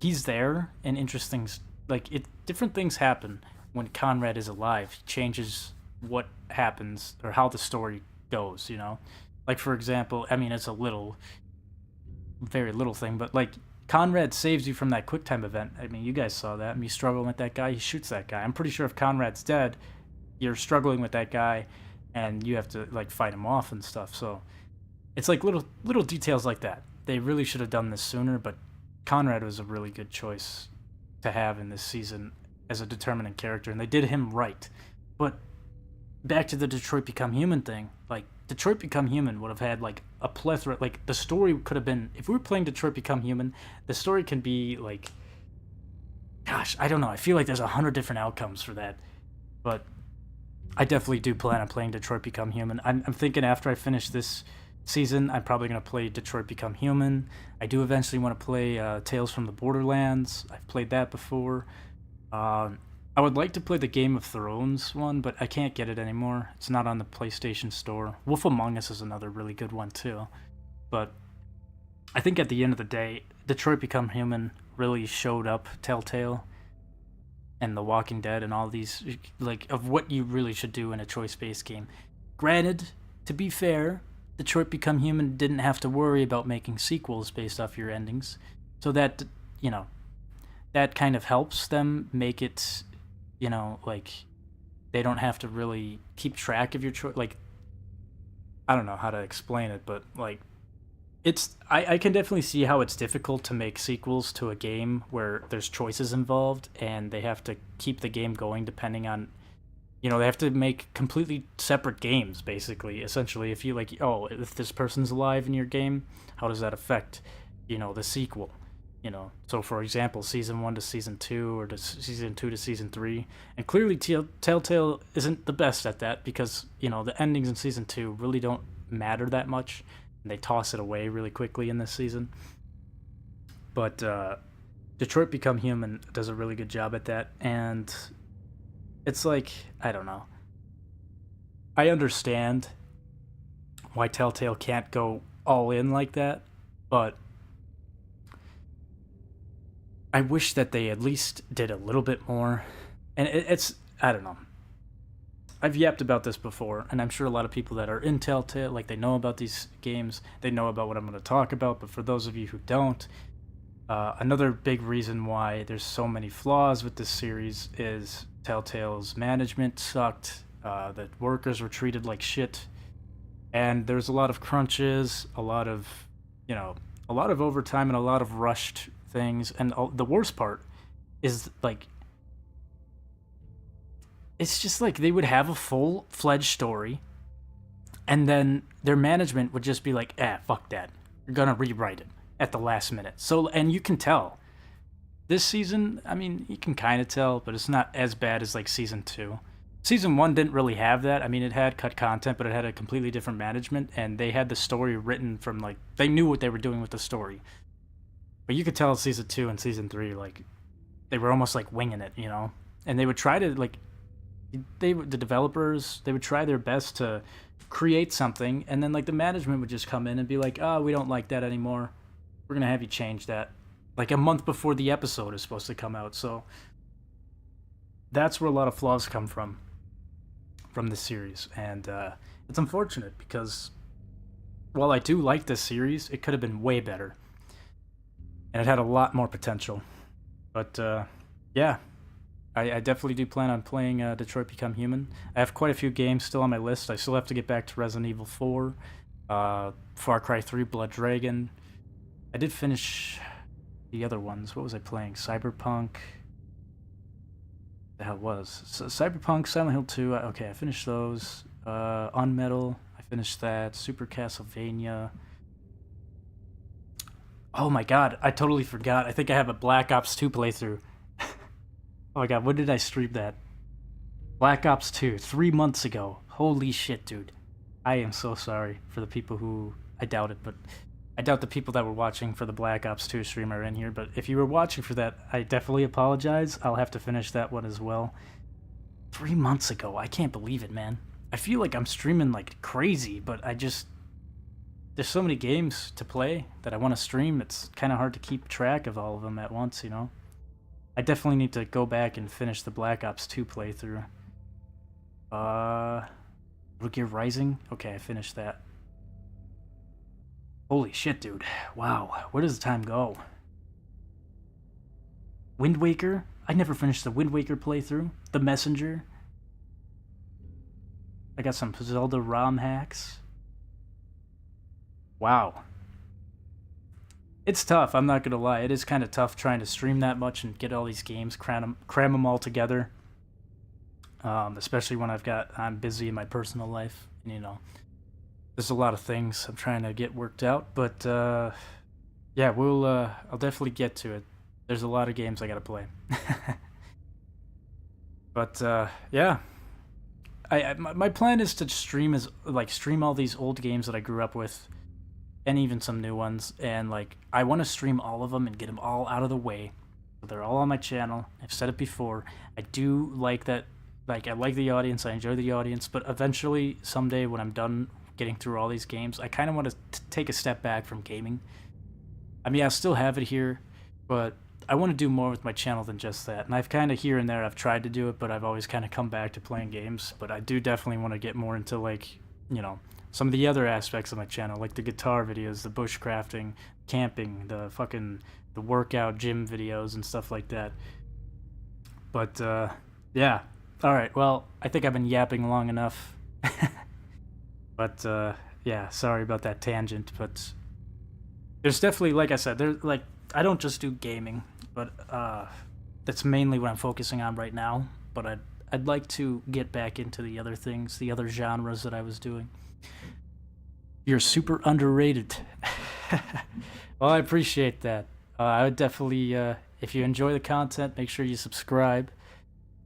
he's there and interesting, like different things happen when Conrad is alive. He changes what happens or how the story goes, you know? Like for example, I mean it's a very little thing, but like Conrad saves you from that QuickTime event. I mean, you guys saw that. Me struggling with that guy, he shoots that guy. I'm pretty sure if Conrad's dead, you're struggling with that guy and you have to like fight him off and stuff. So it's like little details like that. They really should have done this sooner, but Conrad was a really good choice to have in this season as a determinant character, and they did him right. But back to the Detroit Become Human thing, like Detroit Become Human would have had like a plethora, like the story could have been, if we were playing Detroit Become Human, the story can be like, gosh, I don't know, I feel like there's 100 different outcomes for that. But I definitely do plan on playing Detroit Become Human. I'm thinking after I finish this season, I'm probably going to play Detroit Become Human. I do eventually want to play Tales from the Borderlands. I've played that before. I would like to play the Game of Thrones one, but I can't get it anymore. It's not on the PlayStation Store. Wolf Among Us is another really good one too. But I think at the end of the day, Detroit Become Human really showed up Telltale and The Walking Dead and all these, like, of what you really should do in a choice-based game. Granted, to be fair, Detroit Become Human didn't have to worry about making sequels based off your endings. So that, you know, that kind of helps them make it, you know, like, they don't have to really keep track of your choice. Like, I don't know how to explain it, but, like, it's, I can definitely see how it's difficult to make sequels to a game where there's choices involved, and they have to keep the game going depending on, you know, they have to make completely separate games, basically. Essentially, if you, like, oh, if this person's alive in your game, how does that affect, you know, the sequel? You know, so for example, Season 1 to Season 2, or to Season 2 to Season 3. And clearly Telltale isn't the best at that because, you know, the endings in Season 2 really don't matter that much. And they toss it away really quickly in this season. But Detroit Become Human does a really good job at that. And it's like, I don't know. I understand why Telltale can't go all in like that, but I wish that they at least did a little bit more. And it's, I don't know. I've yapped about this before, and I'm sure a lot of people that are in Telltale, like, they know about these games, they know about what I'm going to talk about, but for those of you who don't, another big reason why there's so many flaws with this series is Telltale's management sucked, that workers were treated like shit, and there's a lot of crunches, a lot of, a lot of overtime and a lot of rushed things, and the worst part is, like, it's just like they would have a full-fledged story, and then their management would just be like, fuck that. You're gonna rewrite it at the last minute. So, and you can tell. This season, I mean, you can kind of tell, but it's not as bad as, like, Season 2. Season 1 didn't really have that. I mean, it had cut content, but it had a completely different management, and they had the story written from, like, they knew what they were doing with the story. But you could tell Season 2 and Season 3, like, they were almost, like, winging it, And they would try to, like, the developers, they would try their best to create something, and then, like, the management would just come in and be like, oh, we don't like that anymore. We're gonna have you change that. Like, a month before the episode is supposed to come out, so that's where a lot of flaws come from this series, and it's unfortunate because while I do like this series, it could have been way better, and it had a lot more potential. But yeah, I definitely do plan on playing Detroit Become Human. I have quite a few games still on my list. I still have to get back to Resident Evil 4, Far Cry 3, Blood Dragon. I did finish the other ones. What was I playing? Cyberpunk. The hell was Cyberpunk, Silent Hill 2. Okay, I finished those. Unmetal, I finished that. Super Castlevania. Oh my god, I totally forgot. I think I have a Black Ops 2 playthrough. Oh my god, when did I stream that? Black Ops 2, 3 months ago. Holy shit, dude. I am so sorry for the people who... I doubt it, but... I doubt the people that were watching for the Black Ops 2 stream are in here, but if you were watching for that, I definitely apologize. I'll have to finish that one as well. 3 months ago. I can't believe it, man. I feel like I'm streaming like crazy, but I just... There's so many games to play that I want to stream. It's kind of hard to keep track of all of them at once, I definitely need to go back and finish the Black Ops 2 playthrough. Metal Gear Rising? Okay, I finished that. Holy shit, dude. Wow. Where does the time go? Wind Waker? I never finished the Wind Waker playthrough. The Messenger. I got some Zelda ROM hacks. Wow. It's tough, I'm not gonna lie. It is kind of tough trying to stream that much and get all these games, cram them all together. Especially when I'm busy in my personal life, and, there's a lot of things I'm trying to get worked out, but yeah, I'll definitely get to it. There's a lot of games I gotta play. But yeah, my plan is to stream all these old games that I grew up with, and even some new ones, and like I want to stream all of them and get them all out of the way. So they're all on my channel. I've said it before. I do like that. Like, I like the audience. I enjoy the audience, but eventually, someday when I'm done getting through all these games, I kind of want to take a step back from gaming. I mean, I still have it here, but I want to do more with my channel than just that. And I've kind of here and there, I've tried to do it, but I've always kind of come back to playing games. But I do definitely want to get more into, like, some of the other aspects of my channel, like the guitar videos, the bushcrafting, camping, the workout gym videos and stuff like that. But yeah. All right. Well, I think I've been yapping long enough. But yeah, sorry about that tangent, but there's definitely, like I said, I don't just do gaming, but that's mainly what I'm focusing on right now, but I'd like to get back into the other things, the other genres that I was doing. You're super underrated. Well, I appreciate that. I would definitely, if you enjoy the content, make sure you subscribe.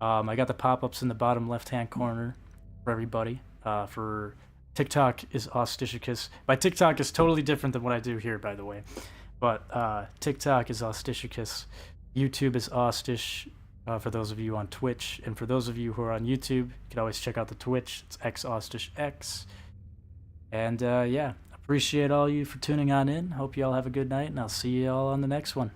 I got the pop-ups in the bottom left-hand corner for everybody. For TikTok is xAustishx. My TikTok is totally different than what I do here, by the way. But TikTok is xAustishx. YouTube is Austish, for those of you on Twitch. And for those of you who are on YouTube, you can always check out the Twitch. It's xAustishx. And yeah, appreciate all you for tuning on in. Hope you all have a good night, and I'll see you all on the next one.